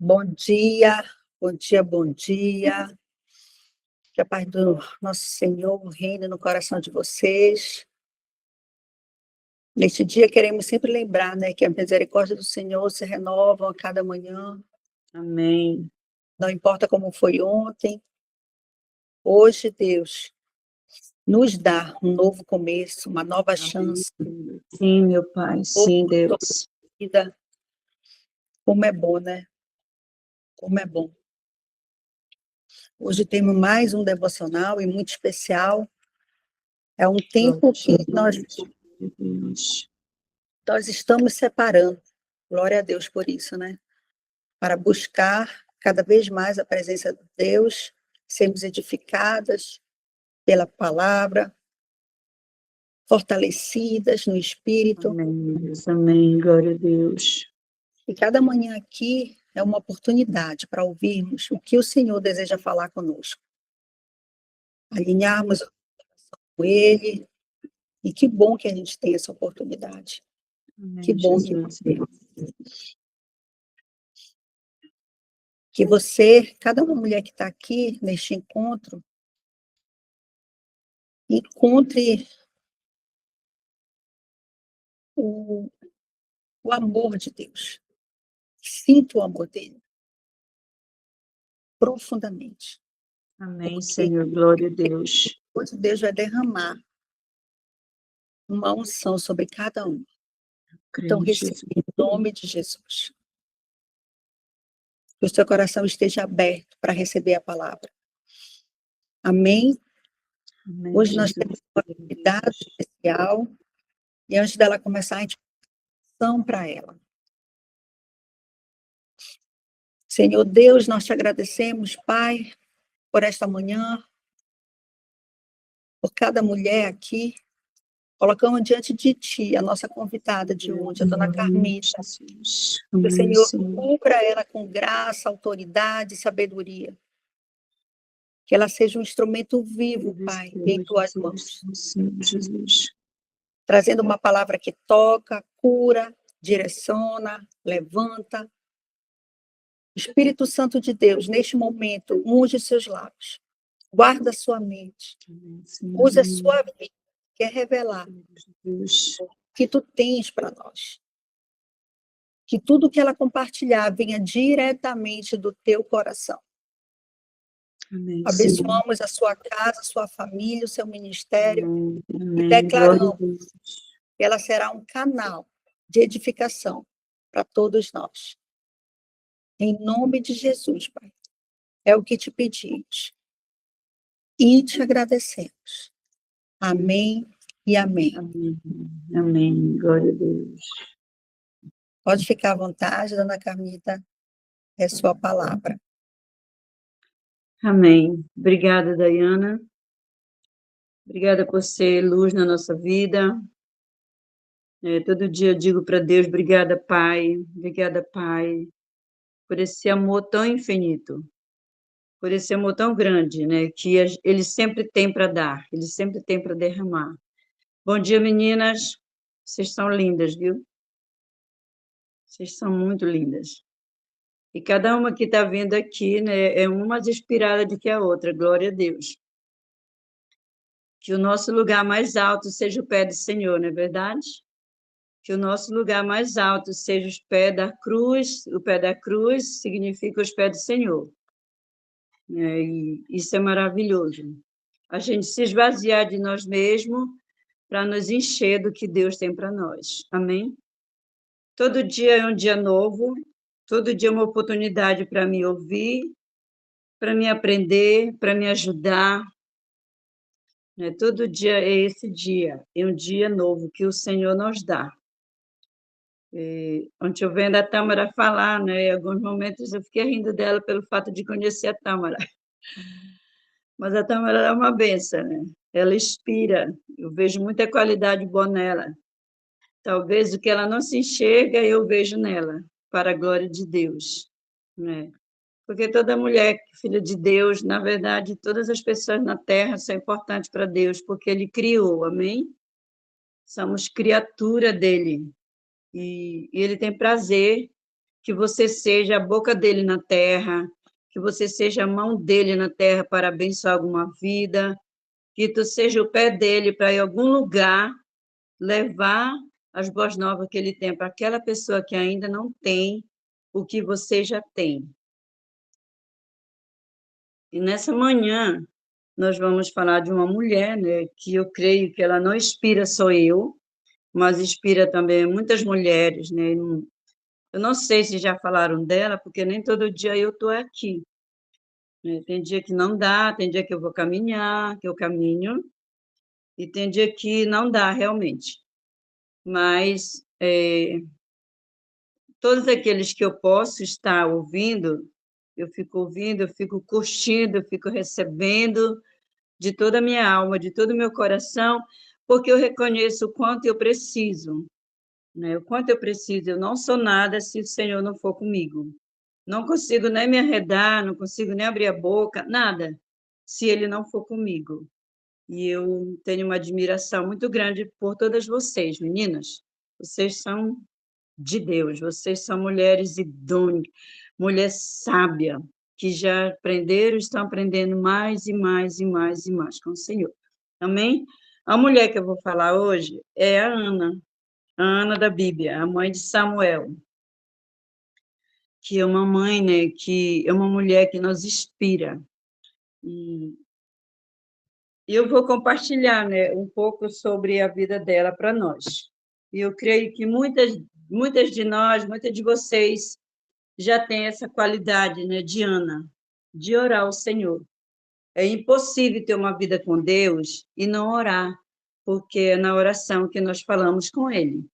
Bom dia, bom dia, bom dia. Que a paz do nosso Senhor reine no coração de vocês. Neste dia queremos sempre lembrar, né, que a misericórdia do Senhor se renovam a cada manhã, Amém. não importa como foi ontem. Hoje Deus nos dá um novo começo, uma nova chance, Sim, meu Pai. Sim, toda Deus. vida. Como é bom, né? Como é bom. Hoje temos mais um devocional e muito especial. É um tempo que nós estamos separando. Glória a Deus por isso, né? Para buscar cada vez mais a presença de Deus, sermos edificadas pela palavra, fortalecidas no Espírito. Amém, Deus. Amém. Glória a Deus. E cada manhã aqui é uma oportunidade para ouvirmos o que o Senhor deseja falar conosco. Alinharmos com Ele. E que bom que a gente tem essa oportunidade. Amém, Que bom Jesus. que você, cada uma mulher que está aqui neste encontro, encontre o, o amor de Deus. Sinta o amor dele profundamente. Amém, Porque Senhor. Glória a Deus. hoje Deus vai derramar uma unção sobre cada um. Então, Creio em receba Jesus. em nome de Jesus. Que o seu coração esteja aberto para receber a palavra. Amém? Amém, Hoje nós Jesus. temos uma convidada especial. E antes dela começar, a gente para ela. Senhor Deus, nós te agradecemos, Pai, por esta manhã, por cada mulher aqui. Colocamos diante de Ti a nossa convidada de hoje, a dona Carmita. Jesus. Que o Amém, Senhor Senhor. cubra ela com graça, autoridade e sabedoria. Que ela seja um instrumento vivo, Pai, em Tuas mãos. Sim, Jesus. Trazendo uma palavra que toca, cura, direciona, levanta. Espírito Santo de Deus, neste momento, unge seus lábios. Guarda sua mente. Usa a sua vida, quer revelar o que tu tens para nós. Que tudo que ela compartilhar venha diretamente do teu coração. Amém, Abençoamos a sua casa, a sua família, o seu ministério. Amém. E declaramos que ela será um canal de edificação para todos nós. Em nome de Jesus, Pai. É o que te pedimos. E te agradecemos. Amém e amém. Amém. Amém. Glória a Deus. Pode ficar à vontade, dona Carmita. É sua palavra. Amém. Obrigada, Dayana. Obrigada por ser luz na nossa vida. Todo dia eu digo para Deus, obrigada, Pai. Obrigada, Pai, por esse amor tão infinito, por esse amor tão grande, né, que Ele sempre tem para dar, Ele sempre tem para derramar. Bom dia, meninas. Vocês são lindas, viu? Vocês são muito lindas. E cada uma que está vindo aqui, né, é uma mais inspirada do que a outra, glória a Deus. Que o nosso lugar mais alto seja o pé do Senhor, não é verdade? Que o nosso lugar mais alto seja os pés da cruz. O pé da cruz significa os pés do Senhor. E isso é maravilhoso. A gente se esvaziar de nós mesmos para nos encher do que Deus tem para nós. Amém? Todo dia é um dia novo, todo dia é uma oportunidade para me ouvir, para me aprender, para me ajudar. Todo dia é esse dia, é um dia novo que o Senhor nos dá. Ontem eu vendo a Tâmara falar, né? Em alguns momentos eu fiquei rindo dela pelo fato de conhecer a Tâmara. Mas a Tâmara é uma benção, né? Ela inspira, eu vejo muita qualidade boa nela. Talvez o que ela não se enxerga, eu vejo nela, para a glória de Deus, né? Porque toda mulher, filha de Deus, na verdade, todas as pessoas na Terra são importantes para Deus, porque Ele criou, amém? Somos criatura dele. E Ele tem prazer que você seja a boca dele na terra, que você seja a mão dele na terra para abençoar alguma vida, que tu seja o pé dele para em algum lugar levar as boas novas que ele tem para aquela pessoa que ainda não tem o que você já tem. E nessa manhã, nós vamos falar de uma mulher, né, que eu creio que ela não inspira só eu, mas inspira também muitas mulheres, né? Eu não sei se já falaram dela, porque nem todo dia eu estou aqui, né? Tem dia que não dá, tem dia que eu vou caminhar, que eu caminho, e tem dia que não dá realmente. Mas todos aqueles que eu posso estar ouvindo, eu fico curtindo, eu fico recebendo de toda a minha alma, de todo o meu coração, porque eu reconheço o quanto eu preciso, né? O quanto eu preciso. Eu não sou nada se o Senhor não for comigo. Não consigo nem me arredar, não consigo nem abrir a boca, nada, se Ele não for comigo. E eu tenho uma admiração muito grande por todas vocês, meninas. Vocês são de Deus, vocês são mulheres idôneas, mulher sábia, que já aprenderam, estão aprendendo mais e mais e mais e mais com o Senhor. Amém? A mulher que eu vou falar hoje é a Ana da Bíblia, a mãe de Samuel, que é uma mãe, né, que é uma mulher que nos inspira. E eu vou compartilhar, né, um pouco sobre a vida dela para nós. E eu creio que muitas de nós, muitas de vocês já têm essa qualidade, né, de Ana, de orar ao Senhor. É impossível ter uma vida com Deus e não orar, porque é na oração que nós falamos com Ele.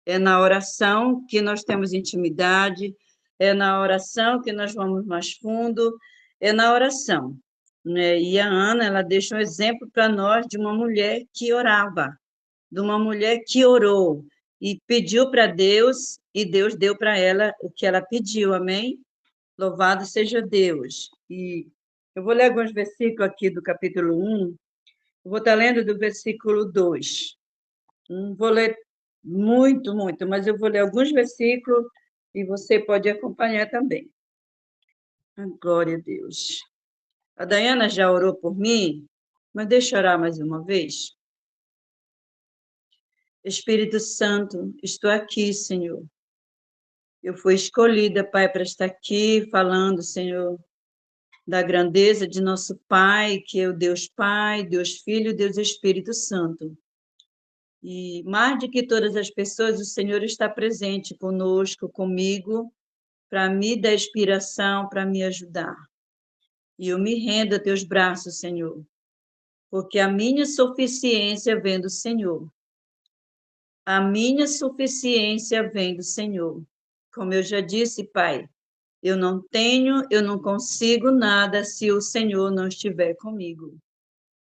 É na oração que nós temos intimidade, é na oração que nós vamos mais fundo, é na oração, né? E a Ana, ela deixa um exemplo para nós de uma mulher que orava, de uma mulher que orou e pediu para Deus, e Deus deu para ela o que ela pediu, amém? Louvado seja Deus. E eu vou ler alguns versículos aqui do capítulo 1, eu vou estar lendo do versículo 2. Não vou ler muito, muito, mas eu vou ler alguns versículos e você pode acompanhar também. Glória a Deus. A Dayana já orou por mim, mas deixa eu orar mais uma vez. Espírito Santo, estou aqui, Senhor. Eu fui escolhida, Pai, para estar aqui falando, Senhor, da grandeza de nosso Pai, que é o Deus Pai, Deus Filho, Deus Espírito Santo. E mais do que todas as pessoas, o Senhor está presente conosco, comigo, para me dar inspiração, para me ajudar. E eu me rendo a teus braços, Senhor, porque a minha suficiência vem do Senhor. A minha suficiência vem do Senhor. Como eu já disse, Pai, eu não consigo nada se o Senhor não estiver comigo.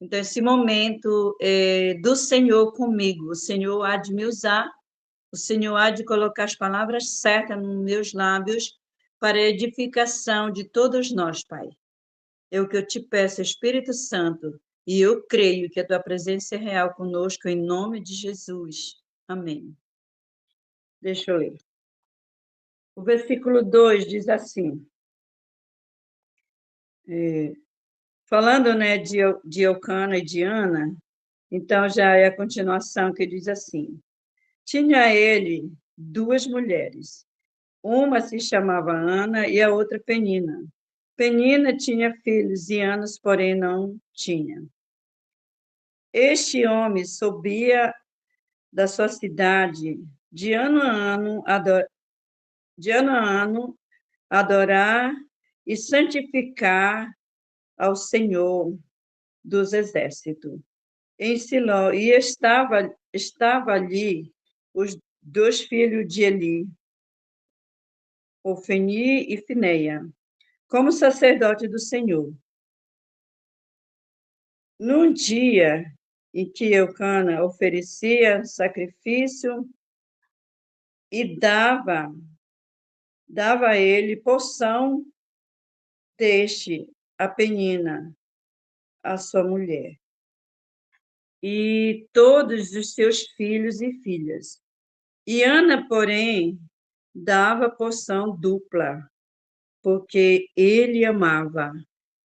Então, esse momento do Senhor comigo, o Senhor há de me usar, o Senhor há de colocar as palavras certas nos meus lábios para a edificação de todos nós, Pai. É o que eu te peço, Espírito Santo, e eu creio que a tua presença é real conosco, em nome de Jesus. Amém. Deixa eu ler. O versículo 2 diz assim, falando, né, de Eucana e de Ana, então já é a continuação que diz assim, tinha ele duas mulheres, uma se chamava Ana e a outra Penina. Penina tinha filhos e Anos, porém, não tinha. Este homem subia da sua cidade de ano a ano, adorar e santificar ao Senhor dos Exércitos em Siló, e estava ali os dois filhos de Eli, Ofni e Fineia, como sacerdote do Senhor. Num dia em que Eucana oferecia sacrifício e dava a ele porção deste a Penina, a sua mulher, e todos os seus filhos e filhas. E Ana, porém, dava porção dupla, porque ele amava,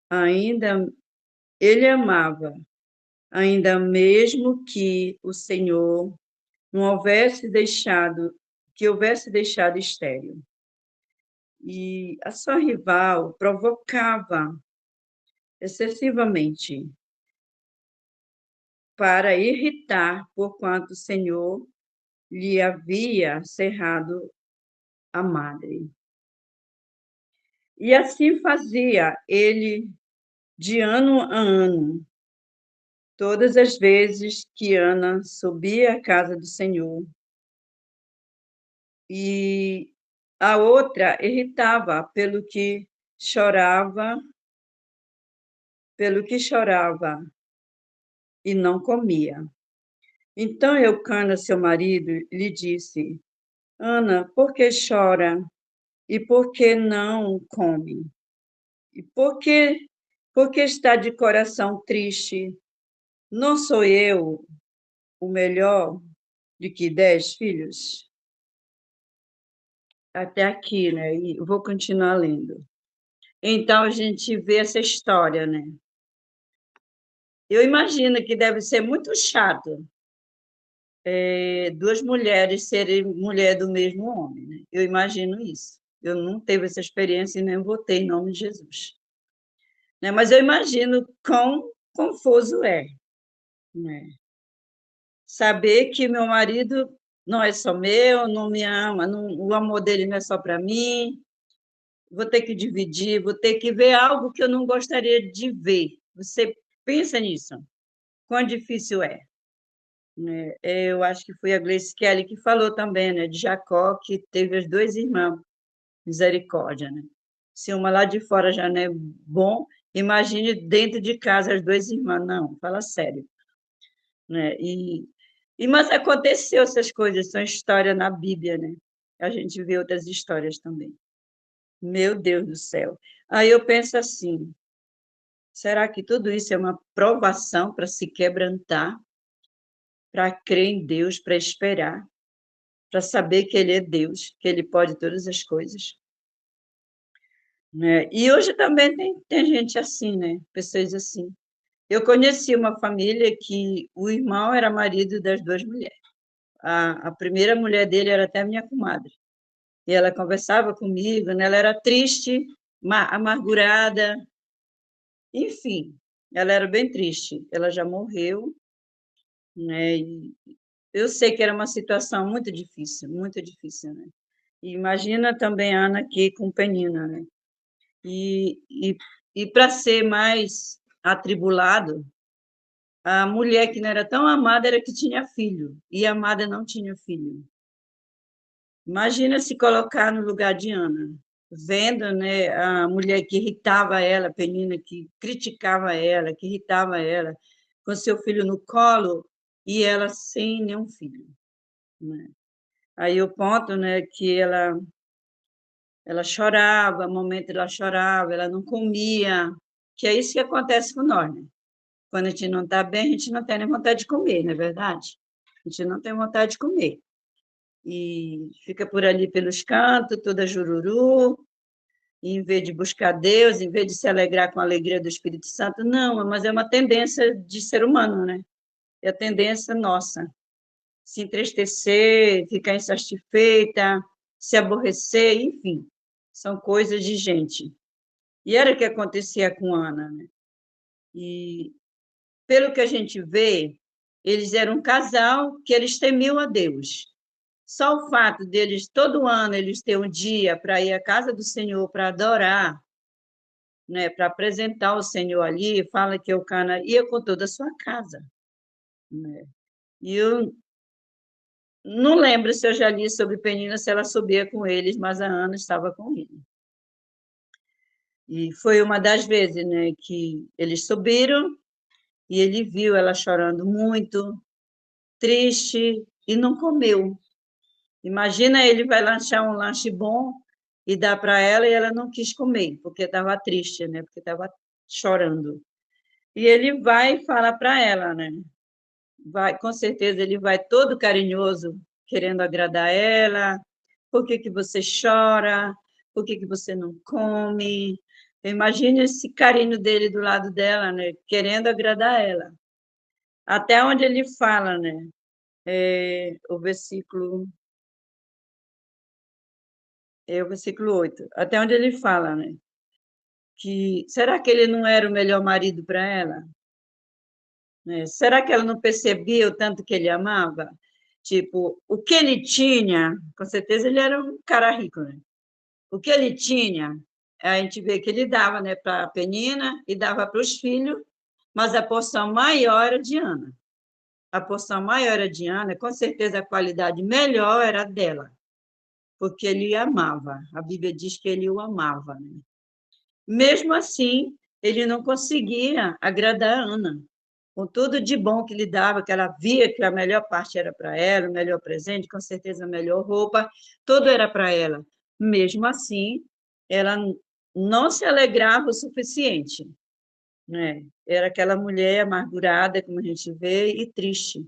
ainda mesmo que o Senhor não houvesse deixado estéril. E a sua rival provocava excessivamente para irritar, porquanto o Senhor lhe havia cerrado a madre. E assim fazia ele de ano a ano, todas as vezes que Ana subia à casa do Senhor. E a outra irritava pelo que chorava e não comia. Então Eucana, seu marido, lhe disse: Ana, por que chora? E por que não come? E por que está de coração triste? Não sou eu o melhor de que 10 filhos? Até aqui, né? E vou continuar lendo. Então a gente vê essa história, né? Eu imagino que deve ser muito chato duas mulheres serem mulher do mesmo homem, né? Eu imagino isso. Eu não tive essa experiência e nem votei em nome de Jesus. Né? Mas eu imagino quão confuso é, né? Saber que meu marido não é só meu, não me ama, não, o amor dele não é só para mim, vou ter que dividir, vou ter que ver algo que eu não gostaria de ver. Você pensa nisso? Quão difícil é? Né? Eu acho que foi a Gleice Kelly que falou também, né, de Jacó, que teve as duas irmãs, misericórdia, né? Se uma lá de fora já não é bom, imagine dentro de casa as duas irmãs. Não, fala sério. Né? Mas aconteceu essas coisas, são histórias na Bíblia, né? A gente vê outras histórias também. Meu Deus do céu. Aí eu penso assim, será que tudo isso é uma provação para se quebrantar, para crer em Deus, para esperar, para saber que Ele é Deus, que Ele pode todas as coisas? Né? E hoje também tem gente assim, né? Pessoas assim. Eu conheci uma família que o irmão era marido das duas mulheres. A primeira mulher dele era até minha comadre. E ela conversava comigo, né? Ela era triste, amargurada, enfim, ela era bem triste. Ela já morreu, né? E eu sei que era uma situação muito difícil, né? E imagina também a Ana aqui com Penina, né? E, e, e para ser mais atribulado, a mulher que não era tão amada era que tinha filho, e a amada não tinha filho. Imagina se colocar no lugar de Ana, vendo, né, a mulher que irritava ela, a Penina que criticava ela, que irritava ela, com seu filho no colo e ela sem nenhum filho. Né? Aí o ponto, né, que ela chorava, momento ela chorava, ela não comia, que é isso que acontece com nós, né? Quando a gente não está bem, a gente não tem nem vontade de comer, não é verdade? A gente não tem vontade de comer. E fica por ali pelos cantos, toda jururu, e em vez de buscar Deus, em vez de se alegrar com a alegria do Espírito Santo, não, mas é uma tendência de ser humano, né? É a tendência nossa. Se entristecer, ficar insatisfeita, se aborrecer, enfim, são coisas de gente. E era o que acontecia com Ana, né? E, pelo que a gente vê, eles eram um casal que eles temiam a Deus. Só o fato deles, todo ano, eles ter um dia para ir à casa do Senhor para adorar, né, para apresentar o Senhor ali, fala que Eucana ia com toda a sua casa. Né? E eu não lembro se eu já li sobre Penina, se ela subia com eles, mas a Ana estava com ele. E foi uma das vezes, né, que eles subiram e ele viu ela chorando muito, triste, e não comeu. Imagina, ele vai lanchar um lanche bom e dá para ela e ela não quis comer, porque estava triste, né? Porque estava chorando. E ele vai falar para ela, né? Vai, com certeza ele vai todo carinhoso, querendo agradar ela, Por que que você chora? Por que que você não come? Imagine esse carinho dele do lado dela, né? Querendo agradar ela. Até onde ele fala, né? O versículo... o versículo 8. Até onde ele fala, né? Que será que ele não era o melhor marido para ela? Né? Será que ela não percebia o tanto que ele amava? Tipo, o que ele tinha, com certeza ele era um cara rico, né? O que ele tinha, a gente vê que ele dava, né, para a Penina e dava para os filhos, mas a porção maior era de Ana. A porção maior era de Ana, com certeza a qualidade melhor era dela, porque ele amava. A Bíblia diz que ele o amava, né? Mesmo assim, ele não conseguia agradar a Ana. Com tudo de bom que lhe dava, que ela via que a melhor parte era para ela, o melhor presente, com certeza a melhor roupa, tudo era para ela. Mesmo assim, ela não se alegrava o suficiente, né? Era aquela mulher amargurada, como a gente vê, e triste.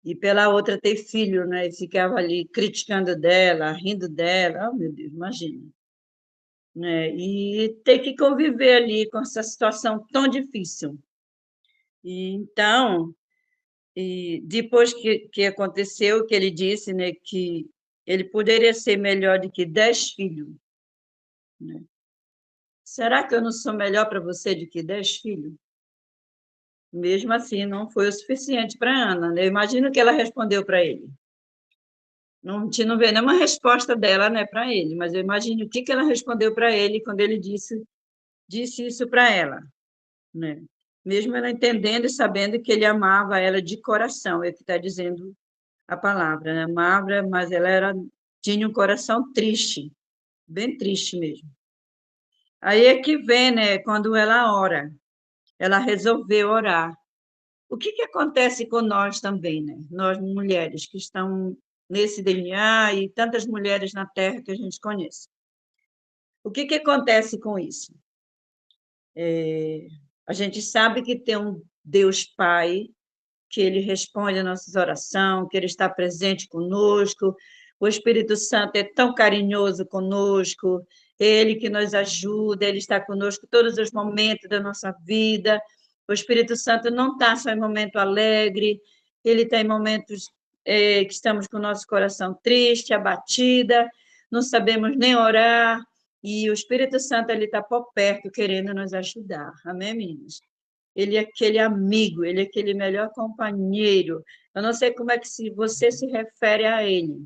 E pela outra ter filho, né? E ficava ali criticando dela, rindo dela. Oh, meu Deus, imagina. Né? E ter que conviver ali com essa situação tão difícil. E, então, depois que aconteceu, que ele disse, né, que ele poderia ser melhor do que 10 filhos. Né? Será que eu não sou melhor para você do que 10 filhos? Mesmo assim, não foi o suficiente para Ana. Né? Eu imagino que ela respondeu para ele. Não, a gente não vê nenhuma resposta dela, né, para ele, mas eu imagino o que ela respondeu para ele quando ele disse isso para ela. Né? Mesmo ela entendendo e sabendo que ele amava ela de coração, é o que está dizendo a palavra, né? Amava, mas ela tinha um coração triste, bem triste mesmo. Aí é que vem, né, quando ela ora, ela resolveu orar. O que que acontece com nós também, né? Nós mulheres que estão nesse DNA e tantas mulheres na Terra que a gente conhece. O que que acontece com isso? A gente sabe que tem um Deus Pai, que ele responde às nossas orações, que ele está presente conosco, o Espírito Santo é tão carinhoso conosco, ele que nos ajuda, ele está conosco todos os momentos da nossa vida. O Espírito Santo não está só em momento alegre, ele está em momentos que estamos com o nosso coração triste, abatida, não sabemos nem orar, e o Espírito Santo ele está por perto, querendo nos ajudar. Amém, meninas? Ele é aquele amigo, ele é aquele melhor companheiro. Eu não sei como é que você se refere a ele,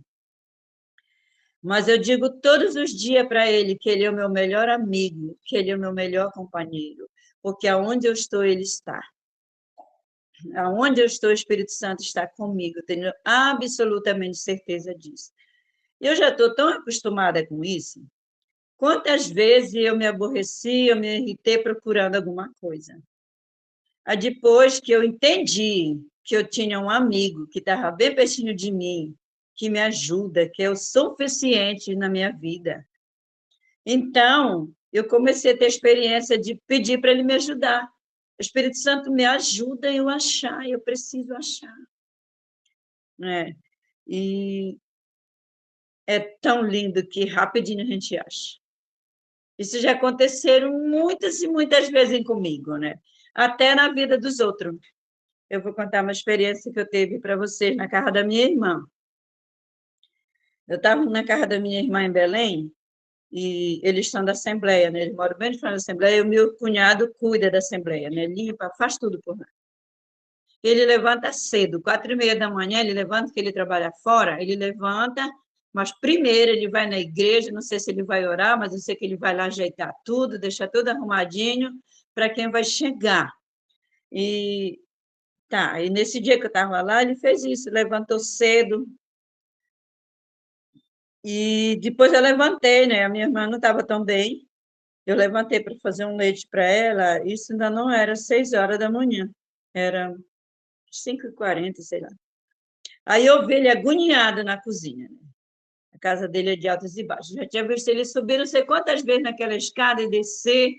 mas eu digo todos os dias para ele que ele é o meu melhor amigo, que ele é o meu melhor companheiro, porque aonde eu estou, ele está. Aonde eu estou, o Espírito Santo está comigo, eu tenho absolutamente certeza disso. Eu já estou tão acostumada com isso. Quantas vezes eu me aborreci, eu me irritei procurando alguma coisa. Aí depois que eu entendi que eu tinha um amigo que estava bem pertinho de mim, que me ajuda, que é o suficiente na minha vida. Então, eu comecei a ter a experiência de pedir para ele me ajudar. O Espírito Santo me ajuda eu achar, eu preciso achar. Né? E é tão lindo que rapidinho a gente acha. Isso já aconteceram muitas e muitas vezes comigo, né? Até na vida dos outros. Eu vou contar uma experiência que eu tive para vocês na casa da minha irmã. Eu estava na casa da minha irmã em Belém, e eles estão da Assembleia, né? Eles moram bem de frente da Assembleia, e o meu cunhado cuida da Assembleia, né? Limpa, faz tudo por lá. Ele levanta cedo, 4h30 da manhã, ele levanta, que ele trabalha fora, ele levanta, mas primeiro ele vai na igreja, não sei se ele vai orar, mas eu sei que ele vai lá ajeitar tudo, deixar tudo arrumadinho para quem vai chegar. E tá, e nesse dia que eu estava lá, ele fez isso, levantou cedo, e depois eu levantei, né? A minha irmã não estava tão bem, eu levantei para fazer um leite para ela, isso ainda não era 6 horas da manhã, era 5h40, sei lá. Aí eu vi ele agoniado na cozinha, né? A casa dele é de altos e baixos. Já tinha visto ele subir não sei quantas vezes naquela escada e descer,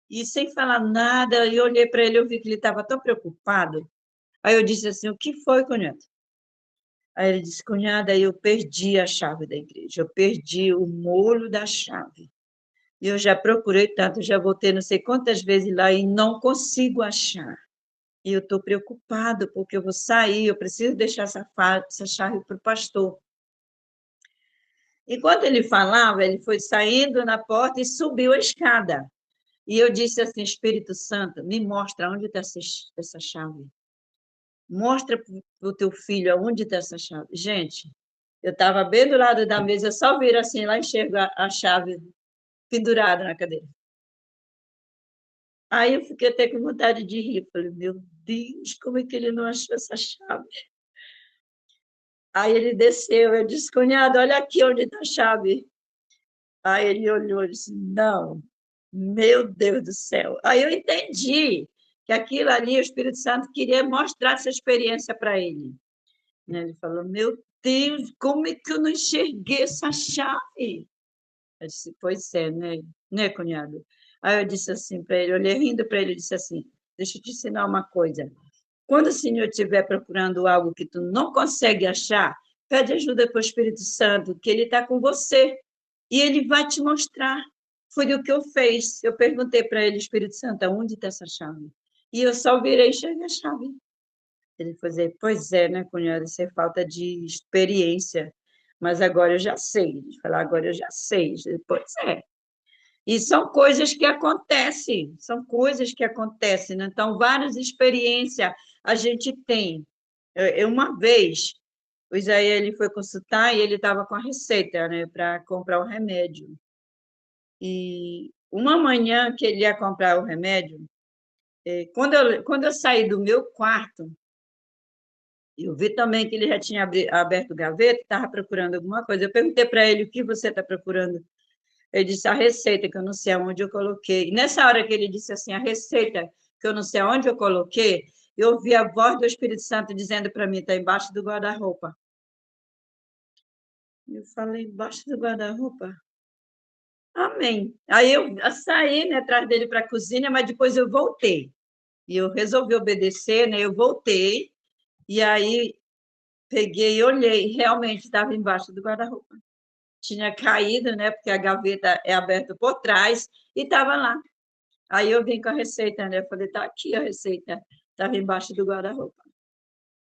e sem falar nada, e eu olhei para ele, eu vi que ele estava tão preocupado. Aí eu disse assim, o que foi, cunhado? Aí ele disse, cunhada, eu perdi a chave da igreja, eu perdi o molho da chave. E eu já procurei tanto, já voltei não sei quantas vezes lá e não consigo achar. E eu estou preocupado, porque eu vou sair, eu preciso deixar essa chave para o pastor. E quando ele falava, ele foi saindo na porta e subiu a escada. E eu disse assim, Espírito Santo, me mostra onde está essa chave. Mostra para o teu filho onde está essa chave. Gente, eu estava bem do lado da mesa, eu só viro assim, lá enxergo a chave pendurada na cadeira. Aí eu fiquei até com vontade de rir. Falei, meu Deus, como é que ele não achou essa chave? Aí ele desceu, eu disse, cunhado, olha aqui onde está a chave. Aí ele olhou e disse, não, meu Deus do céu. Aí eu entendi que aquilo ali, o Espírito Santo queria mostrar essa experiência para ele. Ele falou, meu Deus, como é que eu não enxerguei essa chave? Eu disse, pois é, né, cunhado? Aí eu disse assim para ele, olhei rindo para ele e disse assim, deixa eu te ensinar uma coisa. Quando o Senhor estiver procurando algo que tu não consegue achar, pede ajuda para o Espírito Santo, que ele está com você. E ele vai te mostrar. Foi o que eu fiz. Eu perguntei para ele, Espírito Santo, onde está essa chave? E eu só virei e cheguei a chave. Ele foi dizer, pois é, né, cunhada, isso é falta de experiência. Mas agora eu já sei. Ele falou, agora eu já sei. Pois é. E são coisas que acontecem, são coisas que acontecem, né? Então, várias experiências a gente tem. Uma vez, o Isaías ele foi consultar e ele estava com a receita, né, para comprar o remédio. E uma manhã que ele ia comprar o remédio, quando eu saí do meu quarto, eu vi também que ele já tinha aberto o gaveta, estava procurando alguma coisa. Eu perguntei para ele, o que você está procurando? Ele disse a receita, que eu não sei aonde eu coloquei. E nessa hora que ele disse assim, a receita, que eu não sei aonde eu coloquei, eu ouvi a voz do Espírito Santo dizendo para mim, está embaixo do guarda-roupa. Eu falei, embaixo do guarda-roupa? Amém. Aí eu saí, né, atrás dele para a cozinha, mas depois eu voltei. E eu resolvi obedecer, né? Eu voltei, e aí peguei e olhei, realmente estava embaixo do guarda-roupa. Tinha caído, né? Porque a gaveta é aberta por trás, e estava lá. Aí eu vim com a receita, né? Eu falei, tá aqui a receita. Estava embaixo do guarda-roupa.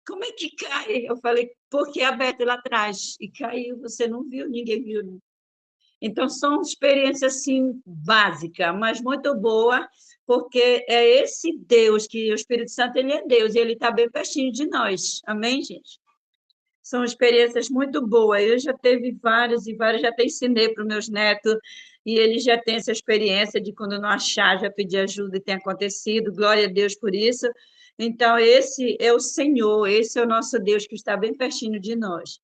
Como é que cai? Eu falei, porque é aberto lá atrás. E caiu, você não viu, ninguém viu. Então, são experiências, assim, básicas, mas muito boa, porque é esse Deus, que o Espírito Santo, ele é Deus, e ele está bem pertinho de nós. Amém, gente? São experiências muito boas. Eu já teve várias e várias, já até ensinei para os meus netos, e eles já têm essa experiência de quando não achar, já pedir ajuda e tem acontecido. Glória a Deus por isso. Então, esse é o Senhor, esse é o nosso Deus que está bem pertinho de nós.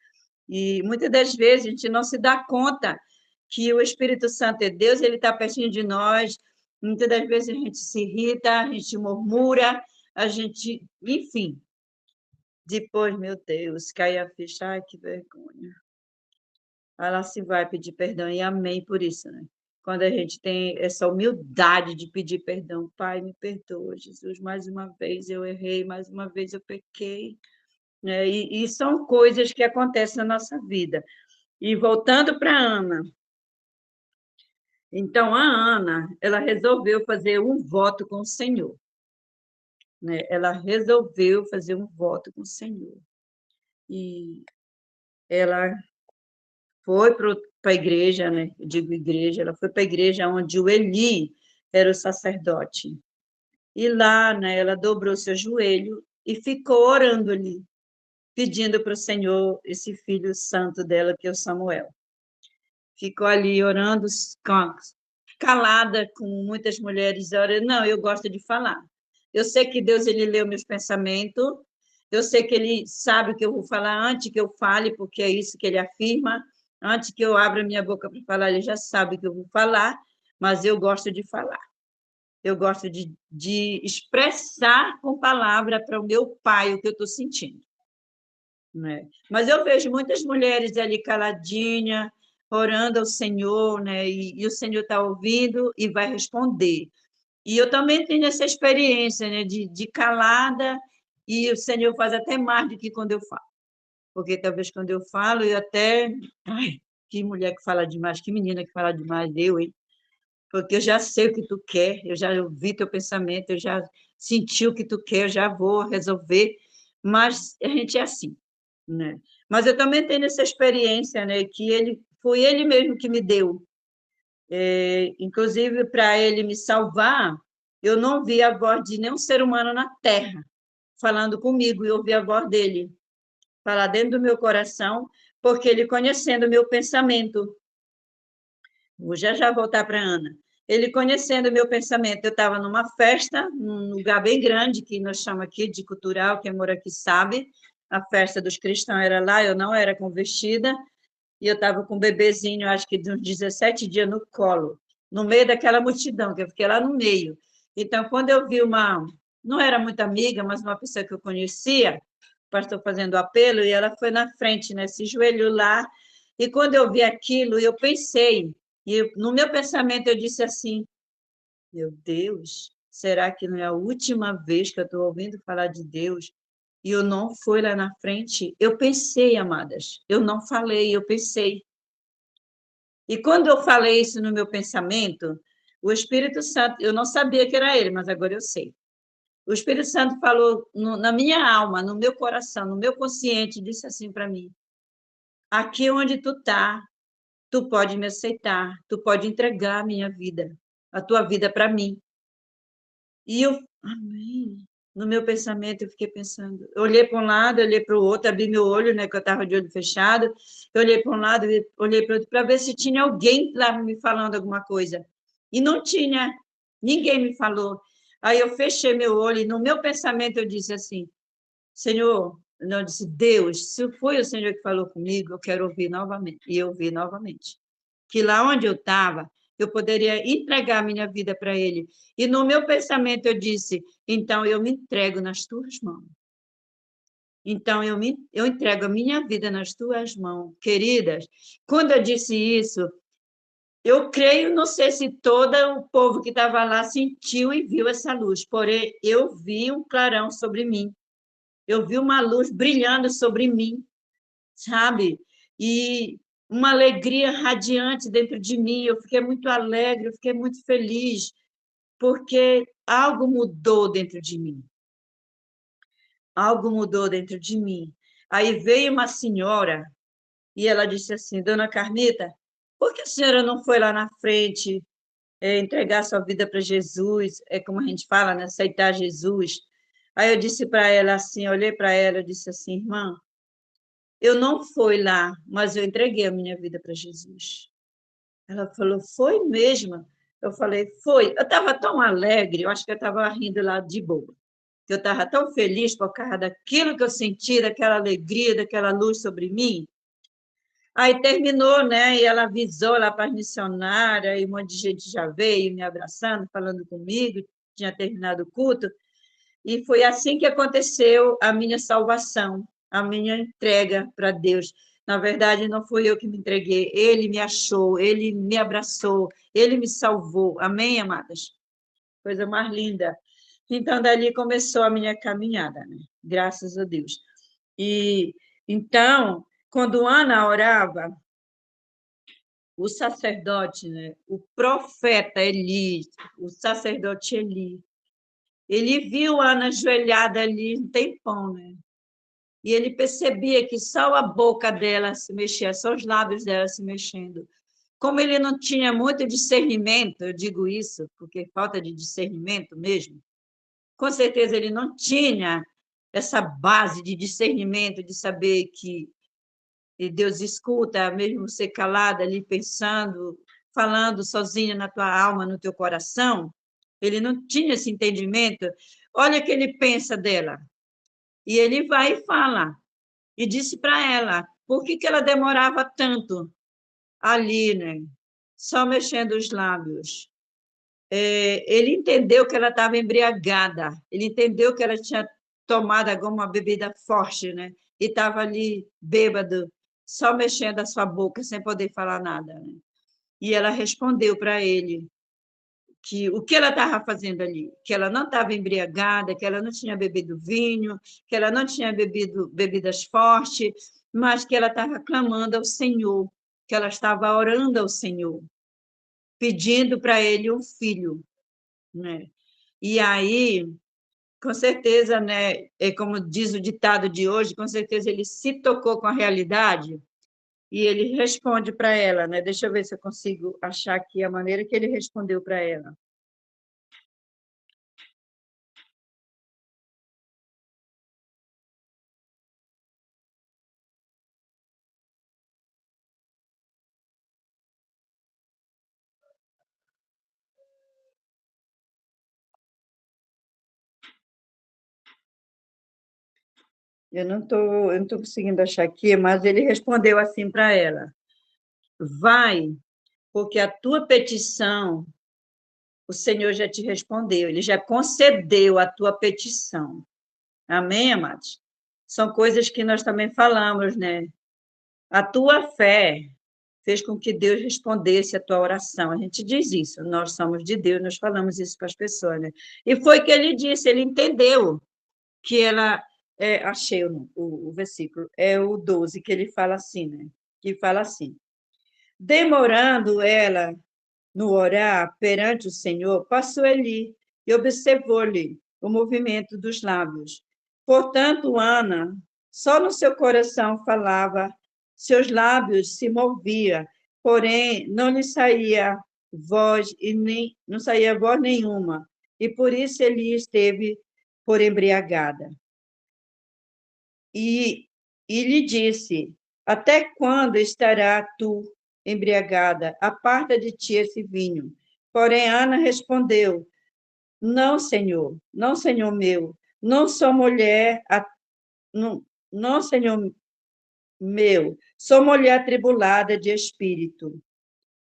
E muitas das vezes a gente não se dá conta que o Espírito Santo é Deus, ele está pertinho de nós. Muitas das vezes a gente se irrita, a gente murmura, a gente, enfim, depois, meu Deus, cai a ficha, ai, que vergonha. Ela se vai pedir perdão, e amém por isso, né? Quando a gente tem essa humildade de pedir perdão, Pai, me perdoa, Jesus, mais uma vez eu errei, mais uma vez eu pequei, né? E são coisas que acontecem na nossa vida. E voltando para a Ana, então a Ana, ela resolveu fazer um voto com o Senhor, né? Ela resolveu fazer um voto com o Senhor. E ela foi para a igreja, né? Eu digo igreja, ela foi para a igreja onde o Eli era o sacerdote. E lá, né, ela dobrou seu joelho e ficou orando ali, pedindo para o Senhor esse filho santo dela, que é o Samuel. Ficou ali orando, calada, com muitas mulheres orando. Não, eu gosto de falar. Eu sei que Deus, ele leu meus pensamentos, eu sei que ele sabe o que eu vou falar antes que eu fale, porque é isso que ele afirma. Antes que eu abra minha boca para falar, ele já sabe que eu vou falar, mas eu gosto de falar. Eu gosto de expressar com palavra para o meu pai o que eu estou sentindo. Né? Mas eu vejo muitas mulheres ali caladinha, orando ao Senhor, né? E o Senhor está ouvindo e vai responder. E eu também tenho essa experiência, né? De calada, e o Senhor faz até mais do que quando eu falo. porque talvez quando eu falo, eu até... Ai, que mulher que fala demais, que menina que fala demais, eu, hein? Porque eu já sei o que tu quer, eu já ouvi teu pensamento, eu já senti o que tu quer, eu já vou resolver, mas a gente é assim, né? Mas eu também tenho essa experiência, né, que foi ele mesmo que me deu. Inclusive, para ele me salvar, eu não vi a voz de nenhum ser humano na Terra falando comigo, e ouvi a voz dele falar dentro do meu coração, porque ele conhecendo o meu pensamento. Vou já voltar para a Ana. Ele conhecendo o meu pensamento, eu estava numa festa, num lugar bem grande, que nós chamamos aqui de cultural, quem mora aqui sabe, a festa dos cristãos era lá, eu não era convertida, e eu estava com um bebezinho, acho que de uns 17 dias no colo, no meio daquela multidão, que eu fiquei lá no meio. Então, quando eu vi não era muito amiga, mas uma pessoa que eu conhecia, o pastor fazendo apelo, e ela foi na frente, né, se joelhou lá, e quando eu vi aquilo, eu pensei, e no meu pensamento eu disse assim, meu Deus, será que não é a última vez que eu estou ouvindo falar de Deus? E eu não fui lá na frente? Eu pensei, amadas, eu não falei, eu pensei. E quando eu falei isso no meu pensamento, o Espírito Santo, eu não sabia que era ele, mas agora eu sei. O Espírito Santo falou na minha alma, no meu coração, no meu consciente, disse assim para mim: aqui onde tu tá, tu pode me aceitar, tu pode entregar a minha vida, a tua vida para mim. E eu, amém. No meu pensamento, eu fiquei pensando. Eu olhei para um lado, olhei para o outro, abri meu olho, né, que eu estava de olho fechado. Eu olhei para um lado, olhei para o outro, para ver se tinha alguém lá me falando alguma coisa. E não tinha, ninguém me falou. Aí eu fechei meu olho e no meu pensamento eu disse assim: Senhor, não, eu disse, Deus, se foi o Senhor que falou comigo, eu quero ouvir novamente. E eu ouvi novamente. Que lá onde eu estava, eu poderia entregar a minha vida para Ele. E no meu pensamento eu disse, então eu me entrego nas tuas mãos. Então eu entrego a minha vida nas tuas mãos. Queridas, quando eu disse isso, eu creio, não sei se todo o povo que estava lá sentiu e viu essa luz, porém eu vi um clarão sobre mim. Eu vi uma luz brilhando sobre mim, sabe? E uma alegria radiante dentro de mim. Eu fiquei muito alegre, eu fiquei muito feliz, porque algo mudou dentro de mim. Algo mudou dentro de mim. Aí veio uma senhora e ela disse assim: Dona Carmita, por que a senhora não foi lá na frente entregar sua vida para Jesus? É como a gente fala, né? Aceitar Jesus. Aí eu disse para ela assim, olhei para ela e disse assim: irmã, eu não fui lá, mas eu entreguei a minha vida para Jesus. Ela falou, foi mesmo? Eu falei, foi. Eu estava tão alegre, eu acho que eu estava rindo lá de boa. Eu estava tão feliz por causa daquilo que eu senti, daquela alegria, daquela luz sobre mim. Aí terminou, né? E ela avisou lá para as missionárias, e um monte de gente já veio me abraçando, falando comigo, tinha terminado o culto. E foi assim que aconteceu a minha salvação, a minha entrega para Deus. Na verdade, não fui eu que me entreguei, ele me achou, ele me abraçou, ele me salvou. Amém, amadas? Coisa mais linda. Então, dali começou a minha caminhada, né? Graças a Deus. E então, quando Ana orava, o sacerdote, né? O profeta Eli, o sacerdote Eli, ele viu a Ana ajoelhada ali um tempão, né? E ele percebia que só a boca dela se mexia, só os lábios dela se mexendo. Como ele não tinha muito discernimento, eu digo isso porque falta de discernimento mesmo, com certeza ele não tinha essa base de discernimento, de saber que Deus escuta, mesmo você calada ali pensando, falando sozinha na tua alma, no teu coração. Ele não tinha esse entendimento. Olha o que ele pensa dela. E ele vai e fala. E disse para ela por que ela demorava tanto ali, né? Só mexendo os lábios. Ele entendeu que ela estava embriagada. Ele entendeu que ela tinha tomado alguma bebida forte, né? E estava ali bêbado, só mexendo a sua boca, sem poder falar nada, né? E ela respondeu para ele que o que ela estava fazendo ali, que ela não estava embriagada, que ela não tinha bebido vinho, que ela não tinha bebido bebidas fortes, mas que ela estava clamando ao Senhor, que ela estava orando ao Senhor, pedindo para ele um filho, né? E aí, com certeza, né, é como diz o ditado de hoje, com certeza ele se tocou com a realidade e ele responde para ela, né? Deixa eu ver se eu consigo achar aqui a maneira que ele respondeu para ela. Eu não tô conseguindo achar aqui, mas ele respondeu assim para ela: vai, porque a tua petição, o Senhor já te respondeu, ele já concedeu a tua petição. Amém, amados? São coisas que nós também falamos, né? A tua fé fez com que Deus respondesse a tua oração. A gente diz isso, nós somos de Deus, nós falamos isso para as pessoas, né? E foi o que ele disse, ele entendeu que ela... achei o versículo, é o 12, que ele fala assim, né? Que fala assim: demorando ela no orar perante o Senhor, passou ali e observou-lhe o movimento dos lábios. Portanto, Ana, só no seu coração falava, seus lábios se moviam, porém não lhe saía voz e nem não saía voz nenhuma, e por isso ele esteve por embriagada. E lhe disse: até quando estará tu embriagada? Aparta de ti esse vinho. Porém, Ana respondeu: não, Senhor, não, Senhor meu, não sou mulher, não, não, Senhor meu, sou mulher atribulada de espírito.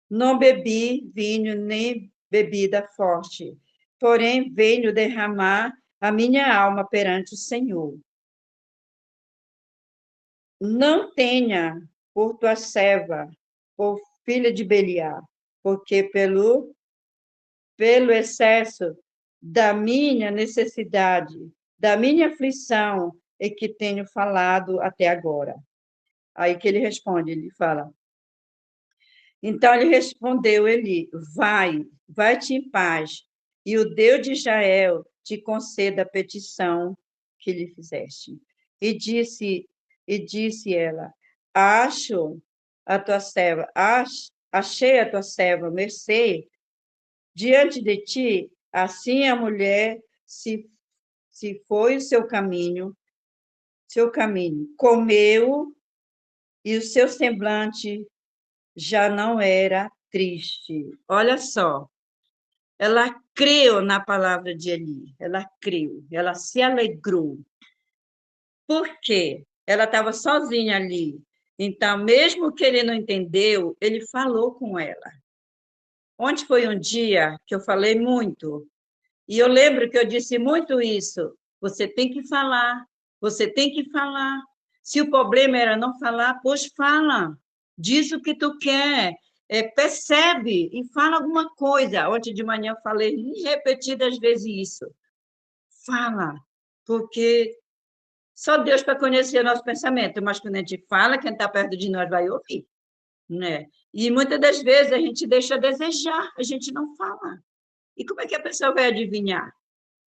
Não bebi vinho nem bebida forte, porém venho derramar a minha alma perante o Senhor. Não tenha por tua serva, por filha de Beliar, porque pelo excesso da minha necessidade, da minha aflição, é que tenho falado até agora. Aí que ele responde, ele fala. Então ele respondeu, ele, vai-te em paz, e o Deus de Israel te conceda a petição que lhe fizeste. E disse ela, achei a tua serva, mercê, diante de ti, assim a mulher se foi o seu caminho, comeu, e o seu semblante já não era triste. Olha só, ela creu na palavra de Eli, ela creu, ela se alegrou. Por quê? Ela estava sozinha ali. Então, mesmo que ele não entendeu, ele falou com ela. Ontem foi um dia que eu falei muito, e eu lembro que eu disse muito isso. Você tem que falar, você tem que falar. Se o problema era não falar, pois fala. Diz o que tu quer, percebe e fala alguma coisa. Ontem de manhã eu falei repetidas vezes isso. Fala, porque só Deus para conhecer nosso pensamento, mas quando a gente fala, quem está perto de nós vai ouvir, né? E muitas das vezes a gente deixa a desejar, a gente não fala. E como é que a pessoa vai adivinhar?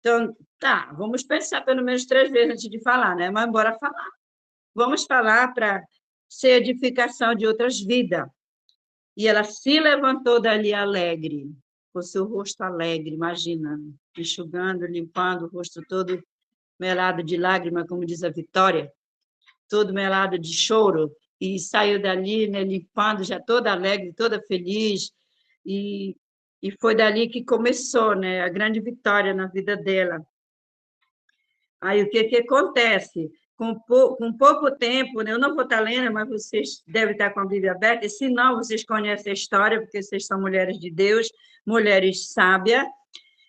Então, tá, vamos pensar pelo menos 3 vezes antes de falar, né? Mas bora falar. Vamos falar para ser edificação de outras vidas. E ela se levantou dali alegre, com seu rosto alegre, imagina, enxugando, limpando o rosto todo melado de lágrima, como diz a Vitória, todo melado de choro, e saiu dali, né, limpando, já toda alegre, toda feliz, e foi dali que começou, né, a grande vitória na vida dela. Aí, o que acontece? Com pouco tempo, né, eu não vou estar lendo, mas vocês devem estar com a Bíblia aberta, e se não, vocês conhecem a história, porque vocês são mulheres de Deus, mulheres sábias.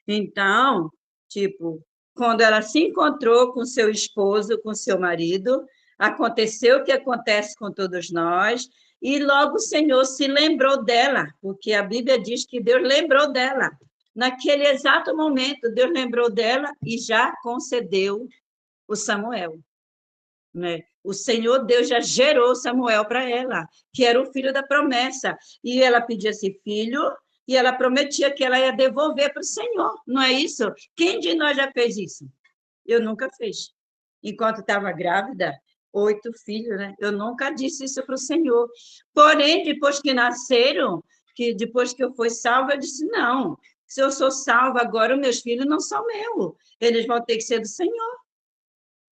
Então, tipo, quando ela se encontrou com seu esposo, com seu marido, aconteceu o que acontece com todos nós, e logo o Senhor se lembrou dela, porque a Bíblia diz que Deus lembrou dela. Naquele exato momento, Deus lembrou dela e já concedeu o Samuel, né? O Senhor Deus já gerou Samuel para ela, que era o filho da promessa. E ela pedia esse filho, e ela prometia que ela ia devolver para o Senhor. Não é isso? Quem de nós já fez isso? Eu nunca fiz. Enquanto estava grávida, 8 filhos, né? Eu nunca disse isso para o Senhor. Porém, depois que nasceram, que depois que eu fui salva, eu disse, não, se eu sou salva agora, os meus filhos não são meus. Eles vão ter que ser do Senhor.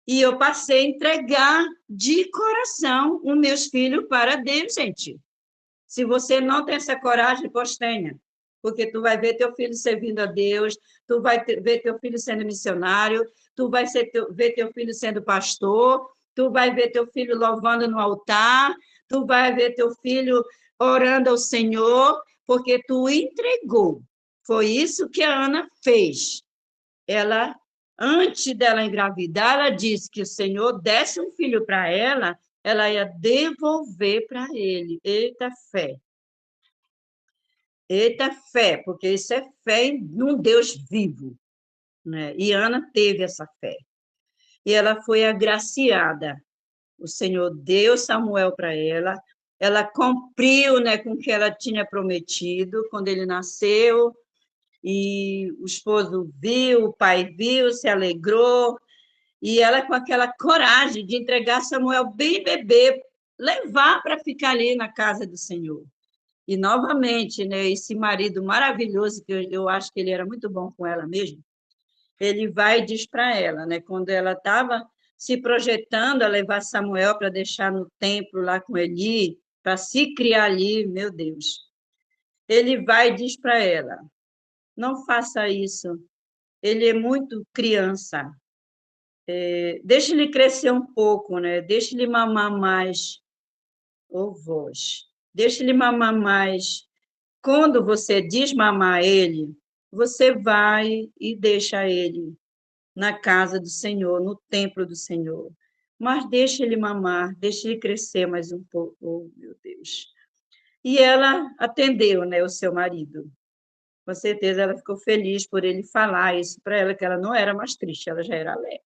E eu passei a entregar de coração os meus filhos para Deus, gente. Se você não tem essa coragem, pois tenha. Porque tu vai ver teu filho servindo a Deus, tu vai ver teu filho sendo missionário, tu vai ver teu filho sendo pastor, tu vai ver teu filho louvando no altar, tu vai ver teu filho orando ao Senhor, porque tu entregou. Foi isso que a Ana fez. Ela, antes dela engravidar, ela disse que o Senhor desse um filho para ela ia devolver para ele. Eita fé! Eita fé, porque isso é fé num Deus vivo, né? E Ana teve essa fé. E ela foi agraciada. O Senhor deu Samuel para ela cumpriu, né, com o que ela tinha prometido quando ele nasceu, e o esposo viu, o pai viu, se alegrou, e ela com aquela coragem de entregar Samuel bem bebê, levar para ficar ali na casa do Senhor. E, novamente, né, esse marido maravilhoso, que eu acho que ele era muito bom com ela mesmo, ele vai e diz para ela, né, quando ela estava se projetando a levar Samuel para deixar no templo lá com Eli, para se criar ali, meu Deus. Ele vai e diz para ela, não faça isso, ele é muito criança, deixe ele crescer um pouco, né, deixe ele mamar mais, ô voz, deixe ele mamar mais. Quando você desmamar ele, você vai e deixa ele na casa do Senhor, no templo do Senhor. Mas deixa ele mamar, deixa ele crescer mais um pouco, oh, meu Deus. E ela atendeu, né, o seu marido. Com certeza ela ficou feliz por ele falar isso para ela, que ela não era mais triste, ela já era alegre.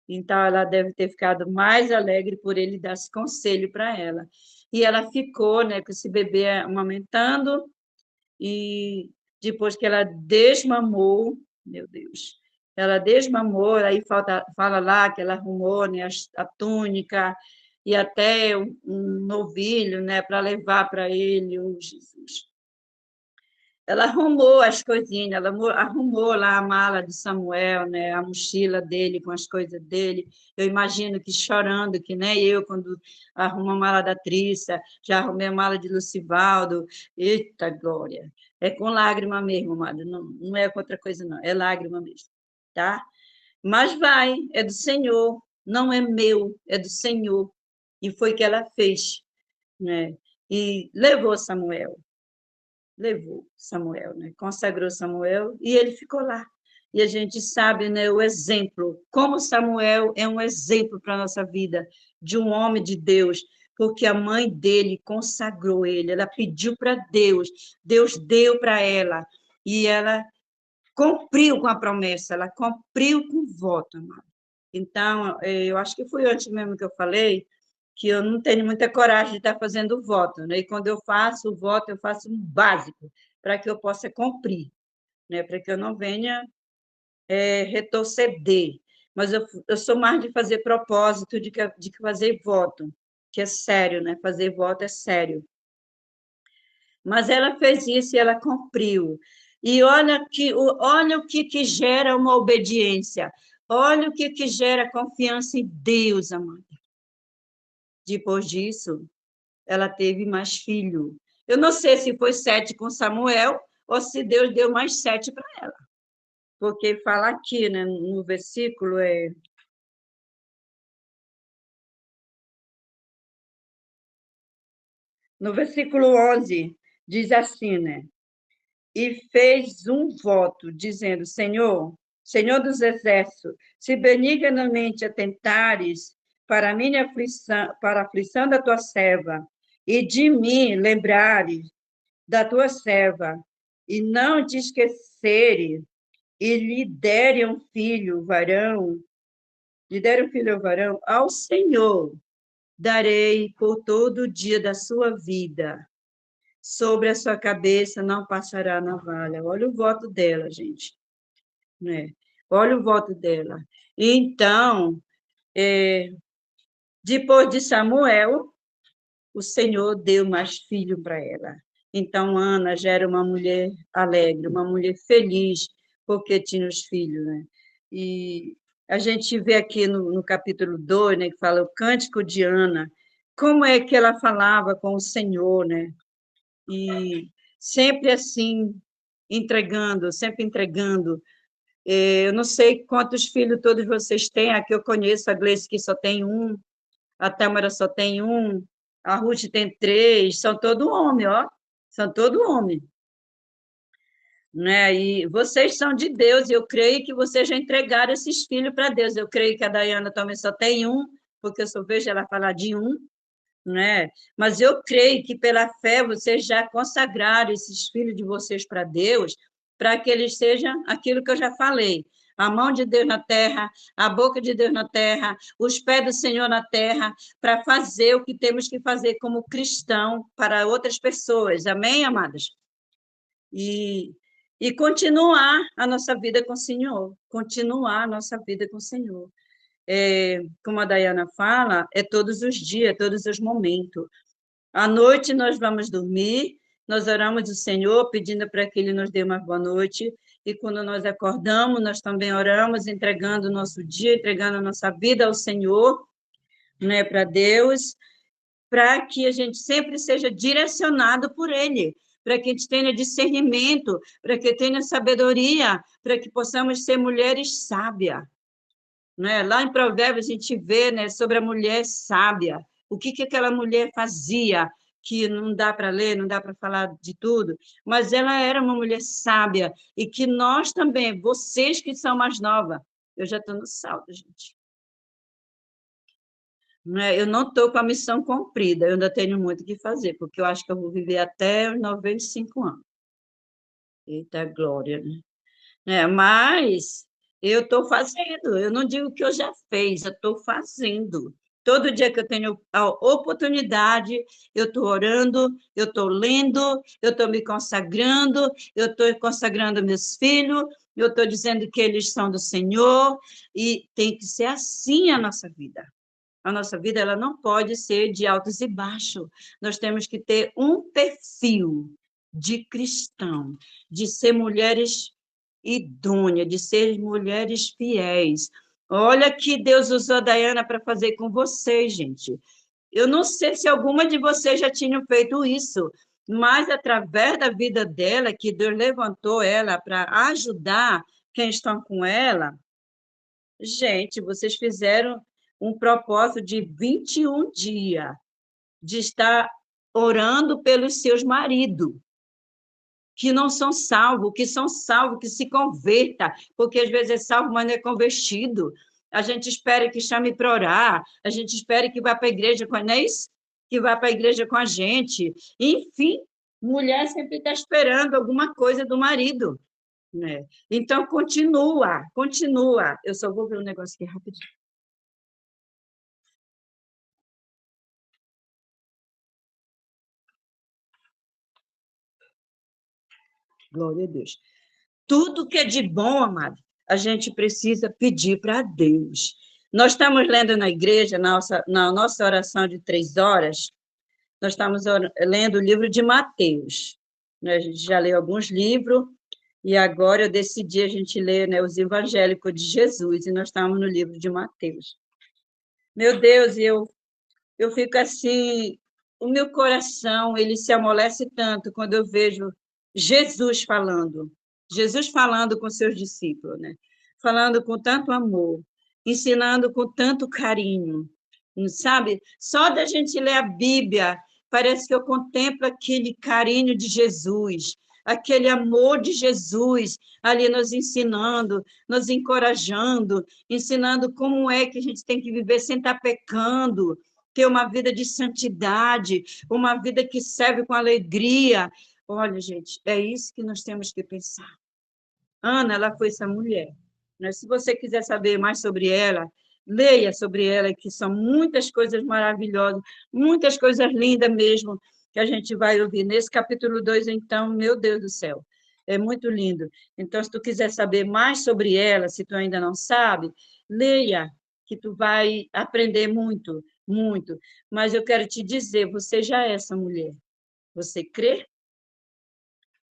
Então, ela deve ter ficado mais alegre por ele dar esse conselho para ela. E ela ficou, né, com esse bebê amamentando, e depois que ela desmamou, meu Deus, ela desmamou, aí fala lá que ela arrumou, né, a túnica e até um novilho, né, para levar para ele, o Jesus. Ela arrumou as coisinhas, ela arrumou lá a mala de Samuel, né, a mochila dele com as coisas dele. Eu imagino que chorando, que nem eu, quando arrumo a mala da Trícia, já arrumei a mala de Lucivaldo. Eita, glória! É com lágrima mesmo, amada, não é com outra coisa, não, é lágrima mesmo, tá? Mas vai, é do Senhor, não é meu, é do Senhor. E foi o que ela fez, né? E levou Samuel, né? Consagrou Samuel e ele ficou lá. E a gente sabe, né, o exemplo, como Samuel é um exemplo para a nossa vida, de um homem de Deus, porque a mãe dele consagrou ele, ela pediu para Deus, Deus deu para ela, e ela cumpriu com a promessa, ela cumpriu com o voto, amado. Então, eu acho que foi antes mesmo que eu falei, que eu não tenho muita coragem de estar fazendo o voto, né? E quando eu faço o voto, eu faço um básico, para que eu possa cumprir, né? Para que eu não venha retroceder. Mas eu sou mais de fazer propósito de que fazer voto, que é sério, né? Fazer voto é sério. Mas ela fez isso e ela cumpriu. E olha o que gera uma obediência, olha o que gera confiança em Deus, amada. Depois disso, ela teve mais filho. Eu não sei se foi 7 com Samuel ou se Deus deu mais 7 para ela. Porque fala aqui, né, no versículo, no versículo 11, diz assim, né? E fez um voto, dizendo, Senhor dos exércitos, se benignamente atentares para a minha aflição, para a aflição da tua serva, e de mim lembrares da tua serva, e não te esqueceres, e lhe derem um filho varão, lhe derem um filho varão ao Senhor, darei por todo o dia da sua vida. Sobre a sua cabeça não passará navalha. Olha o voto dela, gente. Né? Olha o voto dela. Então, depois de Samuel, o Senhor deu mais filho para ela. Então, Ana já era uma mulher alegre, uma mulher feliz, porque tinha os filhos, né? E a gente vê aqui no capítulo 2, né, que fala o cântico de Ana, como é que ela falava com o Senhor, né? E sempre assim, entregando, sempre entregando. Eu não sei quantos filhos todos vocês têm, aqui eu conheço a Gleice que só tem um, a Tâmara só tem um, a Ruth tem 3, são todo homem, ó, são todo homem, né? E vocês são de Deus, e eu creio que vocês já entregaram esses filhos para Deus. Eu creio que a Dayana também só tem um, porque eu só vejo ela falar de um, né? Mas eu creio que pela fé vocês já consagraram esses filhos de vocês para Deus, para que eles sejam aquilo que eu já falei, a mão de Deus na terra, a boca de Deus na terra, os pés do Senhor na terra, para fazer o que temos que fazer como cristão para outras pessoas. Amém, amadas? E, e continuar a nossa vida com o Senhor, continuar a nossa vida com o Senhor. Como a Dayana fala, é todos os dias, todos os momentos. À noite nós vamos dormir, nós oramos ao Senhor, pedindo para que Ele nos dê uma boa noite, e quando nós acordamos, nós também oramos, entregando o nosso dia, entregando a nossa vida ao Senhor, né, para Deus, para que a gente sempre seja direcionado por Ele, para que a gente tenha discernimento, para que tenha sabedoria, para que possamos ser mulheres sábias. Né? Lá em Provérbios a gente vê, né, sobre a mulher sábia, o que aquela mulher fazia, que não dá para ler, não dá para falar de tudo, mas ela era uma mulher sábia, e que nós também, vocês que são mais novas, eu já estou no salto, gente. Né? Eu não estou com a missão cumprida, eu ainda tenho muito o que fazer, porque eu acho que eu vou viver até os 95 anos. Eita glória, né? Mas eu estou fazendo, eu não digo que eu já fiz, eu estou fazendo. Todo dia que eu tenho a oportunidade, eu estou orando, eu estou lendo, eu estou me consagrando, eu estou consagrando meus filhos, eu estou dizendo que eles são do Senhor, e tem que ser assim a nossa vida. A nossa vida ela não pode ser de altos e baixos. Nós temos que ter um perfil de cristão, de ser mulheres idôneas, de ser mulheres fiéis. Olha que Deus usou a Dayana para fazer com vocês, gente. Eu não sei se alguma de vocês já tinham feito isso, mas através da vida dela, que Deus levantou ela para ajudar quem estão com ela, gente, vocês fizeram um propósito de 21 dias, de estar orando pelos seus maridos, que não são salvos, que são salvos, que se converta, porque às vezes é salvo, mas não é convertido. A gente espera que chame para orar, a gente espera que vá para a igreja com não é isso? Que vá para a igreja com a gente. Enfim, mulher sempre está esperando alguma coisa do marido. Né? Então, continua, continua. Eu só vou ver um negócio aqui rapidinho. Glória a Deus. Tudo que é de bom, amado, a gente precisa pedir para Deus. Nós estamos lendo na igreja, na nossa oração de 3 horas, nós estamos lendo o livro de Mateus. Né? A gente já leu alguns livros, e agora eu decidi a gente ler, né, os evangélicos de Jesus, e nós estamos no livro de Mateus. Meu Deus, eu fico assim, o meu coração, ele se amolece tanto quando eu vejo Jesus falando com seus discípulos, né? Falando com tanto amor, ensinando com tanto carinho, sabe? Só da gente ler a Bíblia, parece que eu contemplo aquele carinho de Jesus, aquele amor de Jesus ali nos ensinando, nos encorajando, ensinando como é que a gente tem que viver sem estar pecando, ter uma vida de santidade, uma vida que serve com alegria. Olha, gente, é isso que nós temos que pensar. Ana, ela foi essa mulher. Né? Se você quiser saber mais sobre ela, Leia sobre ela, que são muitas coisas maravilhosas, muitas coisas lindas mesmo, que a gente vai ouvir. Nesse capítulo 2, então, meu Deus do céu, é muito lindo. Então, se tu quiser saber mais sobre ela, se tu ainda não sabe, leia, que tu vai aprender muito, muito. Mas eu quero te dizer, você já é essa mulher. Você crê?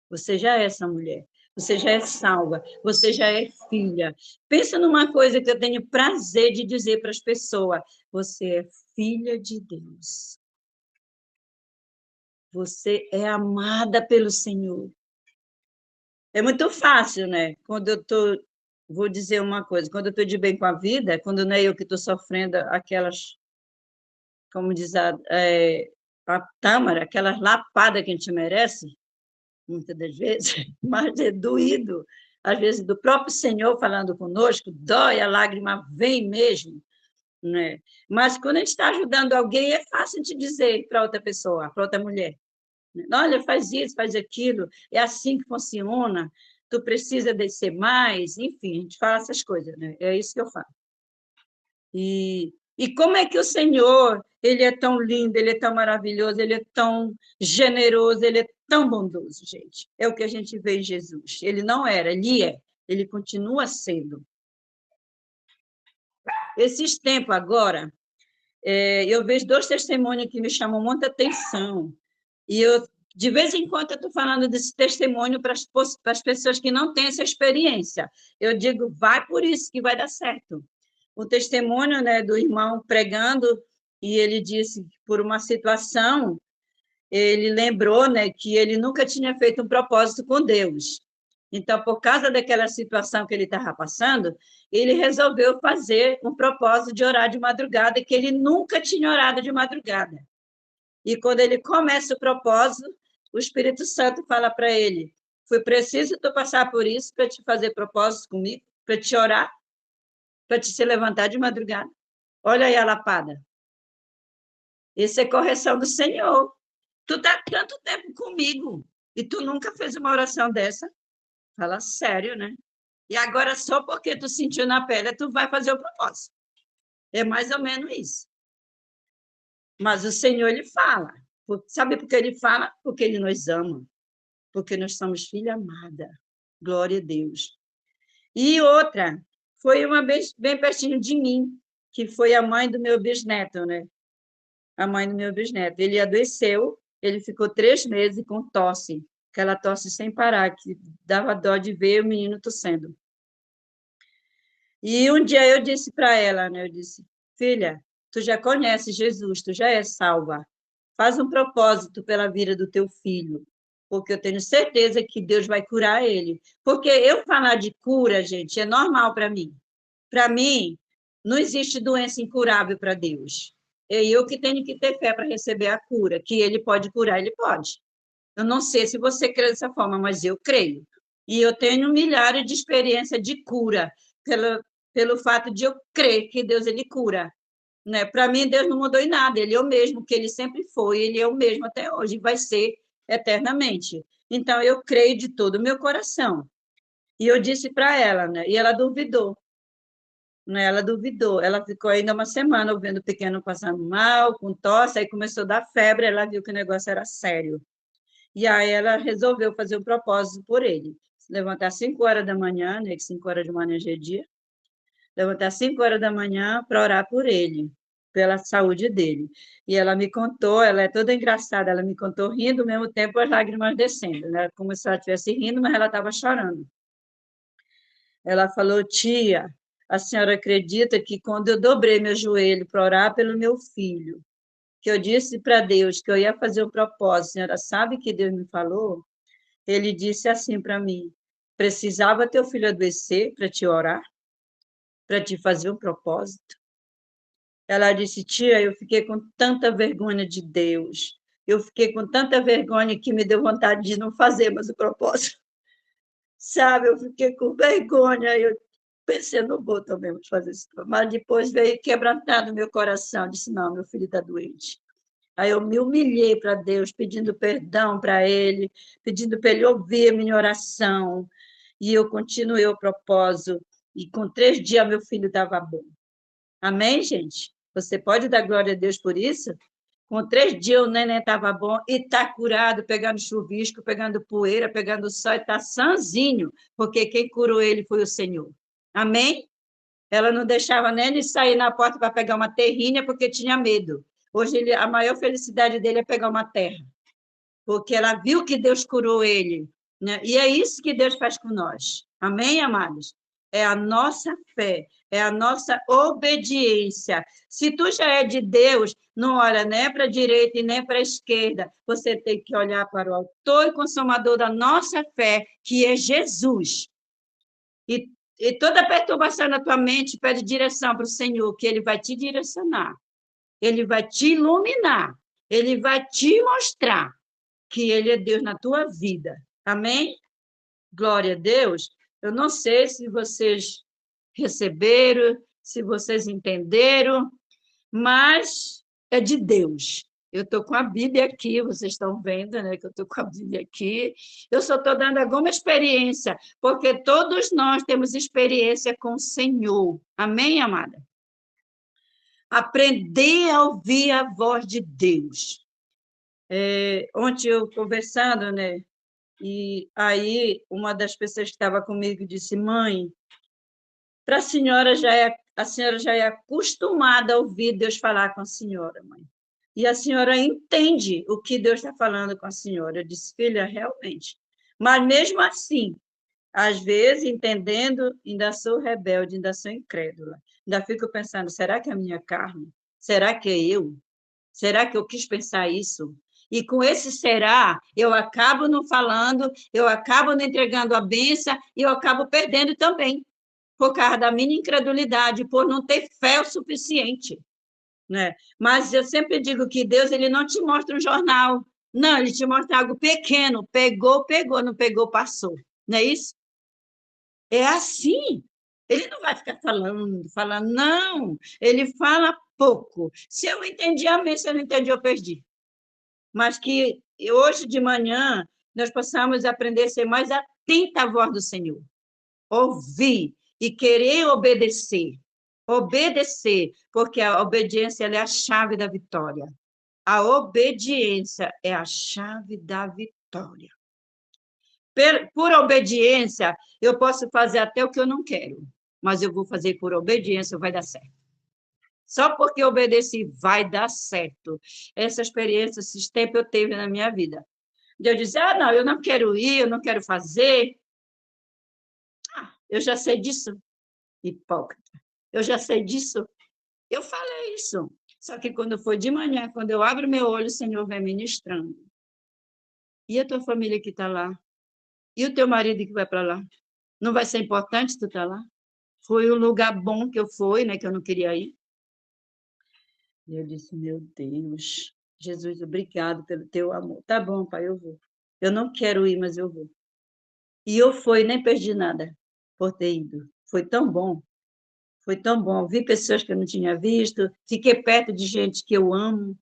Você já é essa mulher. Você já é salva. Você já é filha. Pensa numa coisa que eu tenho prazer de dizer para as pessoas. Você é filha de Deus. Você é amada pelo Senhor. É muito fácil, né? Quando eu estou... Vou dizer uma coisa. Quando eu estou de bem com a vida, quando não é eu que estou sofrendo aquelas... Como diz a Tâmara, aquelas lapadas que a gente merece, muitas das vezes, mas é doído, às vezes, do próprio Senhor falando conosco, dói, a lágrima vem mesmo, né? Mas quando a gente está ajudando alguém, é fácil de dizer para outra pessoa, para outra mulher, né? Olha, faz isso, faz aquilo, é assim que funciona, tu precisa descer mais, enfim, a gente fala essas coisas, né? É isso que eu falo. E como é que o Senhor, ele é tão lindo, ele é tão maravilhoso, ele é tão generoso, ele é tão bondoso, gente. É o que a gente vê em Jesus. Ele não era, ele é, ele continua sendo. Esses tempos agora, eu vejo dois testemunhos que me chamam muita atenção. E eu, de vez em quando, eu estou falando desse testemunho para as pessoas que não têm essa experiência. Eu digo, vai por isso que vai dar certo. O testemunho, né, do irmão pregando, e ele disse, por uma situação, ele lembrou, né, que ele nunca tinha feito um propósito com Deus. Então, por causa daquela situação que ele estava passando, ele resolveu fazer um propósito de orar de madrugada, que ele nunca tinha orado de madrugada. E quando ele começa o propósito, o Espírito Santo fala para ele: foi preciso tu passar por isso para te fazer propósito comigo, para te orar, para te se levantar de madrugada. Olha aí a lapada. Isso é correção do Senhor. Tu está tanto tempo comigo e tu nunca fez uma oração dessa? Fala sério, né? E agora, só porque tu sentiu na pele, tu vai fazer o propósito. É mais ou menos isso. Mas o Senhor, ele fala. Sabe por que ele fala? Porque ele nos ama. Porque nós somos filha amada. Glória a Deus. E outra, foi uma bem pertinho de mim, que foi a mãe do meu bisneto, né? A mãe do meu bisneto. Ele adoeceu, ele ficou 3 meses com tosse, aquela tosse sem parar, que dava dó de ver o menino tossendo. E um dia eu disse para ela, né? Eu disse, filha, tu já conheces Jesus, tu já és salva. Faz um propósito pela vida do teu filho, porque eu tenho certeza que Deus vai curar ele. Porque eu falar de cura, gente, é normal para mim. Para mim, não existe doença incurável para Deus. É eu que tenho que ter fé para receber a cura, que ele pode curar, ele pode. Eu não sei se você crê dessa forma, mas eu creio. E eu tenho milhares de experiência de cura, pelo fato de eu crer que Deus ele cura. Né? Para mim, Deus não mudou em nada, ele é o mesmo que ele sempre foi, ele é o mesmo até hoje, e vai ser eternamente. Então, eu creio de todo o meu coração. E eu disse para ela, né? E ela duvidou. Né? Ela duvidou. Ela ficou ainda uma semana ouvindo o pequeno passando mal, com tosse, aí começou a dar febre, ela viu que o negócio era sério. E aí ela resolveu fazer um propósito por ele. Se levantar às 5 horas da manhã, né? Que 5 horas de manhã já é dia. Levantar às 5 horas da manhã para orar por ele, pela saúde dele. E ela me contou, ela é toda engraçada, ela me contou rindo, ao mesmo tempo as lágrimas descendo, né? Como se ela estivesse rindo, mas ela estava chorando. Ela falou, tia, a senhora acredita que quando eu dobrei meu joelho para orar pelo meu filho, que eu disse para Deus que eu ia fazer um propósito, a senhora sabe que Deus me falou? Ele disse assim para mim, precisava teu filho adoecer para te orar? Para te fazer um propósito? Ela disse, tia, eu fiquei com tanta vergonha de Deus, eu fiquei com tanta vergonha que me deu vontade de não fazer mais o propósito. Sabe, eu fiquei com vergonha, eu pensei, não vou também fazer isso. Mas depois veio quebrantar no meu coração, disse, não, meu filho está doente. Aí eu me humilhei para Deus, pedindo perdão para ele, pedindo para ele ouvir a minha oração, e eu continuei o propósito, e com 3 dias meu filho estava bom. Amém, gente? Você pode dar glória a Deus por isso? Com 3 dias o neném estava bom e está curado, pegando chuvisco, pegando poeira, pegando sol, e está sanzinho, porque quem curou ele foi o Senhor. Amém? Ela não deixava nem ele sair na porta para pegar uma terrinha, porque tinha medo. Hoje, a maior felicidade dele é pegar uma terra, porque ela viu que Deus curou ele, né? E é isso que Deus faz com nós. Amém, amados? É a nossa fé, é a nossa obediência. Se tu já é de Deus, não olha nem para a direita e nem para a esquerda. Você tem que olhar para o autor e consumador da nossa fé, que é Jesus. E toda perturbação na tua mente pede direção para o Senhor, que Ele vai te direcionar. Ele vai te iluminar. Ele vai te mostrar que Ele é Deus na tua vida. Amém? Glória a Deus. Eu não sei se vocês receberam, se vocês entenderam, mas é de Deus. Eu estou com a Bíblia aqui, vocês estão vendo, né, que eu estou com a Bíblia aqui. Eu só estou dando alguma experiência, porque todos nós temos experiência com o Senhor. Amém, amada? Aprender a ouvir a voz de Deus. Ontem eu conversando, né, e aí uma das pessoas que estava comigo disse: mãe, para a senhora já é acostumada a ouvir Deus falar com a senhora, mãe. E a senhora entende o que Deus está falando com a senhora. Eu disse: filha, realmente. Mas mesmo assim, às vezes, entendendo, ainda sou rebelde, ainda sou incrédula. Ainda fico pensando: será que é a minha carne? Será que é eu? Será que eu quis pensar isso? E com esse será, eu acabo não falando, eu acabo não entregando a bênção e eu acabo perdendo também, por causa da minha incredulidade, por não ter fé o suficiente, né? Mas eu sempre digo que Deus, ele não te mostra um jornal, não, ele te mostra algo pequeno, pegou, pegou, não pegou, passou, não é isso? É assim. Ele não vai ficar falando, não, ele fala pouco. Se eu entendi, amém, se eu não entendi, eu perdi. Mas que hoje de manhã nós possamos aprender a ser mais atenta à voz do Senhor, ouvir e querer obedecer. Obedecer, porque a obediência ela é a chave da vitória. A obediência é a chave da vitória. Por obediência, eu posso fazer até o que eu não quero, mas eu vou fazer por obediência, vai dar certo. Só porque obedeci, vai dar certo. Essa experiência, esses tempos eu tive na minha vida. Eu disse: não, eu não quero ir, eu não quero fazer. Eu já sei disso. Hipócrita. Eu já sei disso. Eu falei isso. Só que quando foi de manhã, quando eu abro meu olho, o Senhor vem ministrando. E a tua família que está lá? E o teu marido que vai para lá? Não vai ser importante tu estar lá? Foi um lugar bom que eu fui, né, que eu não queria ir. E eu disse: meu Deus, Jesus, obrigado pelo teu amor. Tá bom, pai, eu vou. Eu não quero ir, mas eu vou. E eu fui, nem perdi nada por ter ido. Foi tão bom. Foi tão bom. Vi pessoas que eu não tinha visto, fiquei perto de gente que eu amo.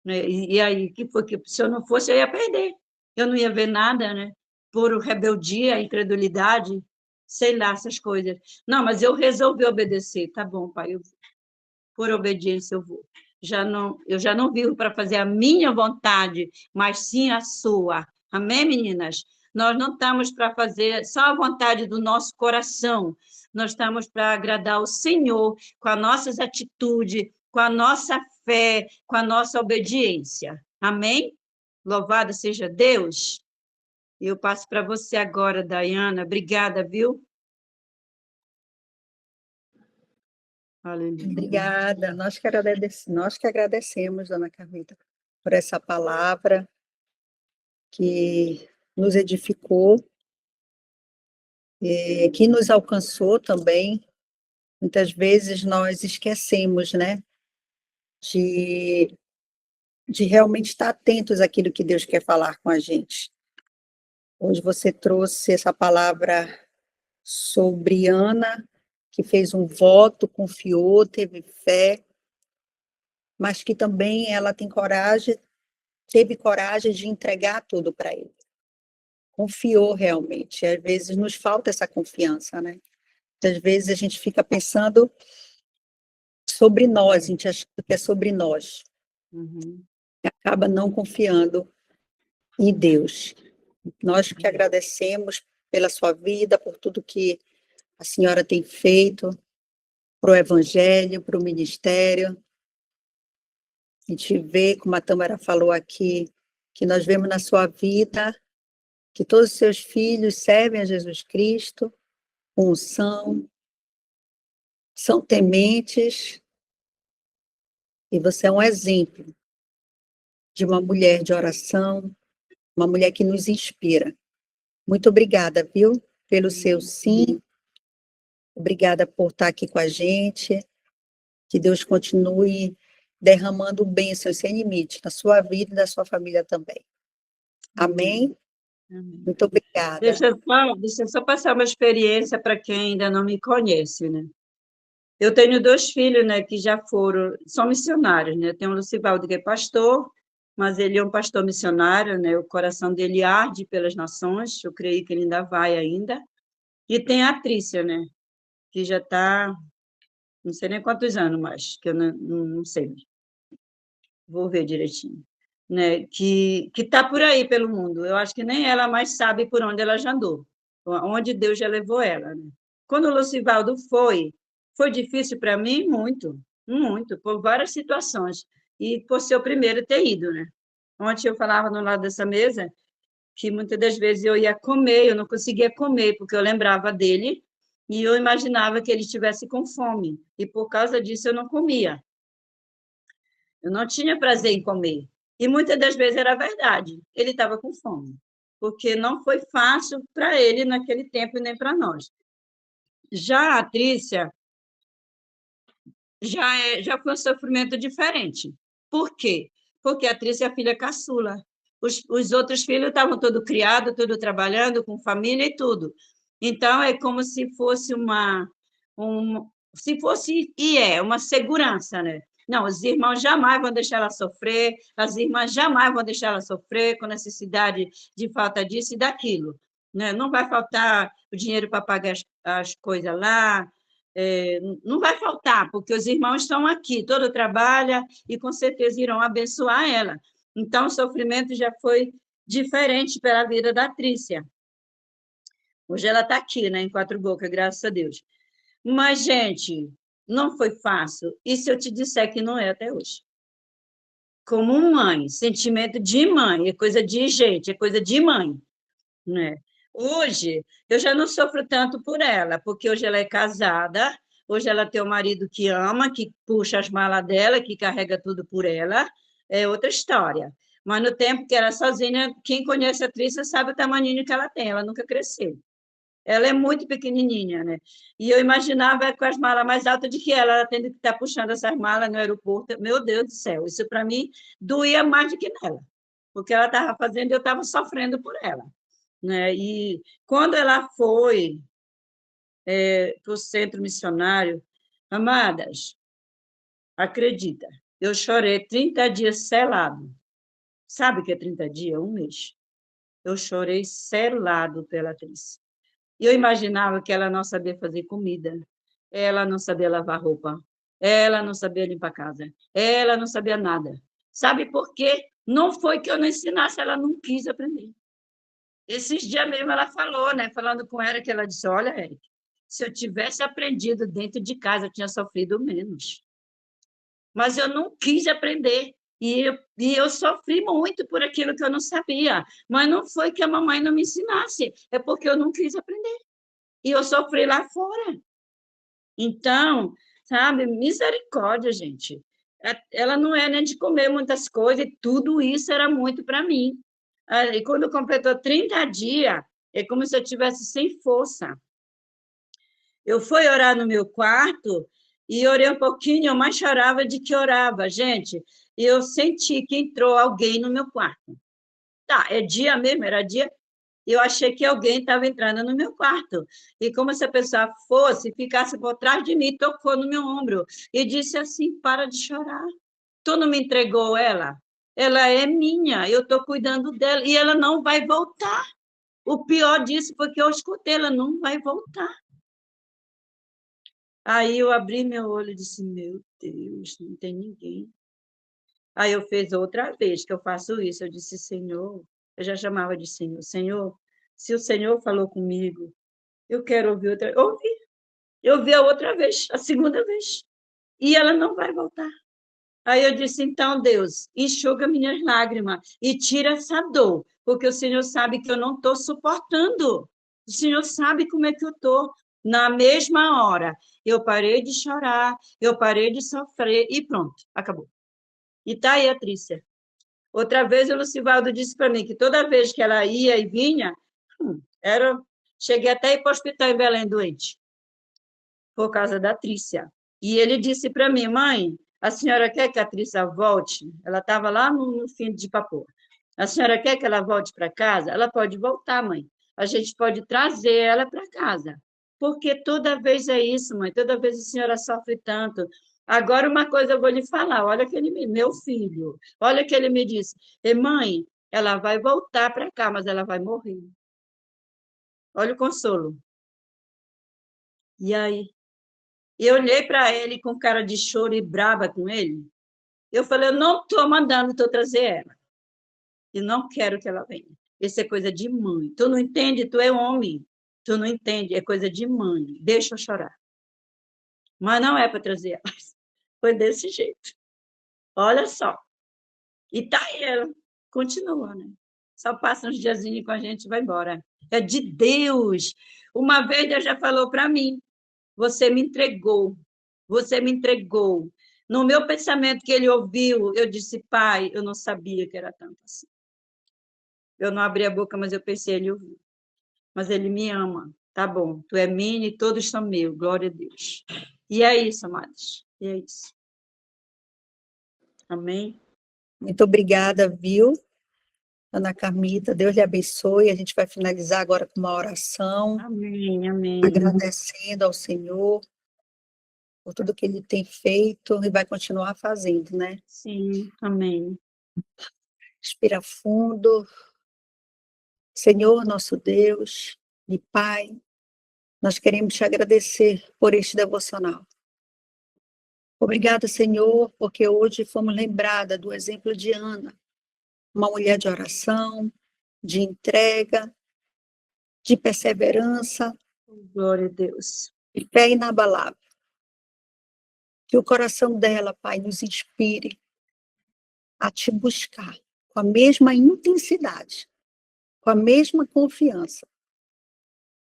Né? E aí, que foi que se eu não fosse, eu ia perder. Eu não ia ver nada, né? Por rebeldia, incredulidade, sei lá, essas coisas. Não, mas eu resolvi obedecer. Tá bom, pai, por obediência eu vou. Eu já não vivo para fazer a minha vontade, mas sim a sua. Amém, meninas? Nós não estamos para fazer só a vontade do nosso coração, nós estamos para agradar o Senhor com as nossas atitudes, com a nossa fé, com a nossa obediência. Amém? Louvado seja Deus. Eu passo para você agora, Dayana. Obrigada, viu? Aleluia. Obrigada. Nós que agradecemos, dona Carmita, por essa palavra que nos edificou, que nos alcançou também. Muitas vezes nós esquecemos, né, de, de realmente estar atentos àquilo que Deus quer falar com a gente. Hoje você trouxe essa palavra sobre Ana, que fez um voto, confiou, teve fé, mas que também ela teve coragem de entregar tudo para ele. Confiou realmente. Às vezes nos falta essa confiança, né? Às vezes a gente fica pensando sobre nós, a gente acha que é sobre nós. Uhum. E acaba não confiando em Deus. Nós que agradecemos pela sua vida, por tudo que a senhora tem feito para o Evangelho, para o ministério. A gente vê, como a Tâmara falou aqui, que nós vemos na sua vida que todos os seus filhos servem a Jesus Cristo, com unção, são tementes, e você é um exemplo de uma mulher de oração, uma mulher que nos inspira. Muito obrigada, viu, pelo seu sim, obrigada por estar aqui com a gente, que Deus continue derramando bênçãos sem limite na sua vida e da sua família também. Amém? Amém. Muito obrigada. Deixa eu só passar uma experiência para quem ainda não me conhece, né? Eu tenho 2 filhos, né, que já são missionários, né? Eu tenho o Lucivaldo, que é pastor, mas ele é um pastor missionário, né? O coração dele arde pelas nações, eu creio que ele ainda vai ainda. E tem a Trícia, né? Que já está, não sei nem quantos anos mais, que eu não sei. Vou ver direitinho. Né? Que está por aí pelo mundo. Eu acho que nem ela mais sabe por onde ela já andou, onde Deus já levou ela. Né? Quando o Lucivaldo foi difícil para mim? Muito, muito, por várias situações. E por ser o primeiro ter ido. Né? Ontem eu falava no lado dessa mesa que muitas das vezes eu ia comer, eu não conseguia comer, porque eu lembrava dele e eu imaginava que ele estivesse com fome. E por causa disso eu não comia. Eu não tinha prazer em comer. E muitas das vezes era verdade, ele estava com fome, porque não foi fácil para ele naquele tempo e nem para nós. Já a Trícia já foi um sofrimento diferente. Por quê? Porque a Trícia é a filha caçula. Os outros filhos estavam todos criados, todos trabalhando, com família e tudo. Então, é como se fosse uma segurança, né? Não, os irmãos jamais vão deixar ela sofrer, as irmãs jamais vão deixar ela sofrer com necessidade de falta disso e daquilo. Né? Não vai faltar o dinheiro para pagar as coisas lá, não vai faltar, porque os irmãos estão aqui, todo trabalha e com certeza irão abençoar ela. Então, o sofrimento já foi diferente pela vida da Trícia. Hoje ela está aqui, né, em Quatro Bocas, graças a Deus. Mas, gente, não foi fácil. E se eu te disser que não é até hoje? Como mãe, sentimento de mãe, é coisa de gente, é coisa de mãe, né? Hoje, eu já não sofro tanto por ela, porque hoje ela é casada, hoje ela tem um marido que ama, que puxa as malas dela, que carrega tudo por ela, é outra história. Mas no tempo que era sozinha, quem conhece a Trícia sabe o tamanho que ela tem, ela nunca cresceu. Ela é muito pequenininha, né? E eu imaginava com as malas mais altas de que ela tendo que estar puxando essas malas no aeroporto. Meu Deus do céu, isso para mim doía mais do que nela, porque ela estava fazendo e eu estava sofrendo por ela. Né? E quando ela foi para o centro missionário, amadas, acredita, eu chorei 30 dias selado. Sabe o que é 30 dias? Um mês. Eu chorei selado pela atriz. E eu imaginava que ela não sabia fazer comida, ela não sabia lavar roupa, ela não sabia limpar a casa, ela não sabia nada. Sabe por quê? Não foi que eu não ensinasse, ela não quis aprender. Esses dias mesmo ela falou, né? Falando com ela, que ela disse, olha, Eric, se eu tivesse aprendido dentro de casa, eu tinha sofrido menos. Mas eu não quis aprender. E eu sofri muito por aquilo que eu não sabia. Mas não foi que a mamãe não me ensinasse, é porque eu não quis aprender. E eu sofri lá fora. Então, sabe, misericórdia, gente. Ela não é nem de comer muitas coisas, e tudo isso era muito para mim. E quando completou 30 dias, é como se eu tivesse sem força. Eu fui orar no meu quarto e orei um pouquinho, eu mais chorava de que orava, gente. E eu senti que entrou alguém no meu quarto. Tá, é dia mesmo, era dia. Eu achei que alguém estava entrando no meu quarto. E como se a pessoa ficasse por trás de mim, tocou no meu ombro e disse assim: para de chorar. Tu não me entregou ela? Ela é minha, eu estou cuidando dela e ela não vai voltar. O pior disso foi que eu escutei, ela não vai voltar. Aí eu abri meu olho e disse, meu Deus, não tem ninguém. Aí eu fiz outra vez que eu faço isso. Eu disse, Senhor, eu já chamava de Senhor. Senhor, se o Senhor falou comigo, eu quero ouvir outra vez. Eu ouvi a outra vez, a segunda vez. E ela não vai voltar. Aí eu disse, então, Deus, enxuga minhas lágrimas e tira essa dor, porque o Senhor sabe que eu não estou suportando. O Senhor sabe como é que eu estou. Na mesma hora, eu parei de chorar, eu parei de sofrer e pronto, acabou. E tá aí a Trícia. Outra vez o Lucivaldo disse para mim que toda vez que ela ia e vinha, cheguei até a ir para o hospital em Belém doente, por causa da Trícia. E ele disse para mim, mãe, a senhora quer que a Trícia volte? Ela estava lá no fim de Papoa. A senhora quer que ela volte para casa? Ela pode voltar, mãe. A gente pode trazer ela para casa. Porque toda vez é isso, mãe. Toda vez a senhora sofre tanto. Agora, uma coisa eu vou lhe falar. Olha que meu filho, olha que ele me disse. E, mãe, ela vai voltar para cá, mas ela vai morrer. Olha o consolo. E aí? Eu olhei para ele com cara de choro e brava com ele. Eu falei, eu não estou mandando tu trazer ela. E não quero que ela venha. Isso é coisa de mãe. Tu não entende? Tu é homem. Tu não entende? É coisa de mãe. Deixa eu chorar. Mas não é para trazer ela. Foi desse jeito. Olha só. E tá aí ela. Continua, né? Só passa uns diazinhos com a gente e vai embora. É de Deus. Uma vez Deus já falou para mim, você me entregou. Você me entregou. No meu pensamento que ele ouviu, eu disse, pai, eu não sabia que era tanto assim. Eu não abri a boca, mas eu pensei, ele ouviu. Mas ele me ama. Tá bom, tu é minha e todos são meus. Glória a Deus. E é isso, amados. E é isso. Amém? Muito obrigada, viu, Ana Carmita? Deus lhe abençoe. A gente vai finalizar agora com uma oração, Amém, amém. agradecendo ao Senhor por tudo que Ele tem feito e vai continuar fazendo, né? Sim, amém. Respira fundo. Senhor, nosso Deus e Pai, nós queremos te agradecer por este devocional. Obrigada, Senhor, porque hoje fomos lembradas do exemplo de Ana, uma mulher de oração, de entrega, de perseverança, Glória a Deus. de fé inabalável. Que o coração dela, Pai, nos inspire a te buscar com a mesma intensidade, com a mesma confiança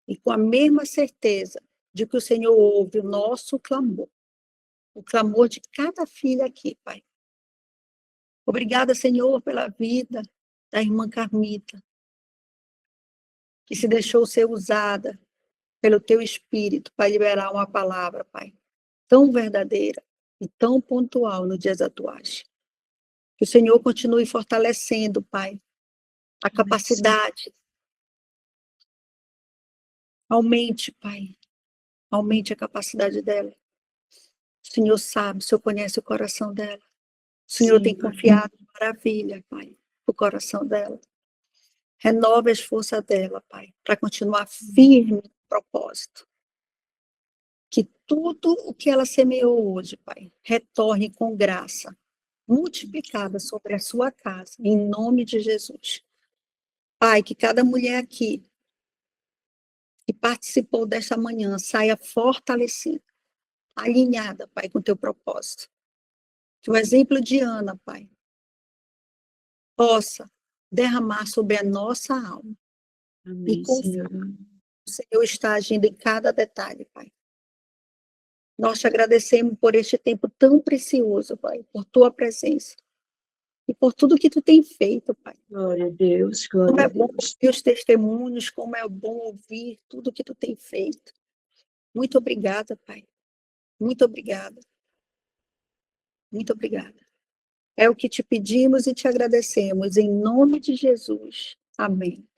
e com a mesma certeza de que o Senhor ouve o nosso clamor, o clamor de cada filha aqui, Pai. Obrigada, Senhor, pela vida da irmã Carmita, que se deixou ser usada pelo teu Espírito para liberar uma palavra, Pai, tão verdadeira e tão pontual nos dias atuais. Que o Senhor continue fortalecendo, Pai, a capacidade. Aumente, Pai, aumente a capacidade dela. O Senhor sabe, o Senhor conhece o coração dela. O Senhor tem confiado maravilha, Pai, o coração dela. Renove as forças dela, Pai, para continuar firme no propósito. Que tudo o que ela semeou hoje, Pai, retorne com graça, multiplicada sobre a sua casa, em nome de Jesus. Pai, que cada mulher aqui que participou desta manhã saia fortalecida, alinhada, Pai, com o teu propósito. Que o exemplo de Ana, Pai, possa derramar sobre a nossa alma. Amém, E confiar. O Senhor está agindo em cada detalhe, Pai. Nós te agradecemos por este tempo tão precioso, Pai, por tua presença e por tudo que tu tem feito, Pai. Glória a Deus, Como glória é a bom Deus. ouvir os testemunhos, como é bom ouvir tudo que tu tem feito. Muito obrigada, Pai. Muito obrigada. Muito obrigada. É o que te pedimos e te agradecemos, em nome de Jesus. Amém.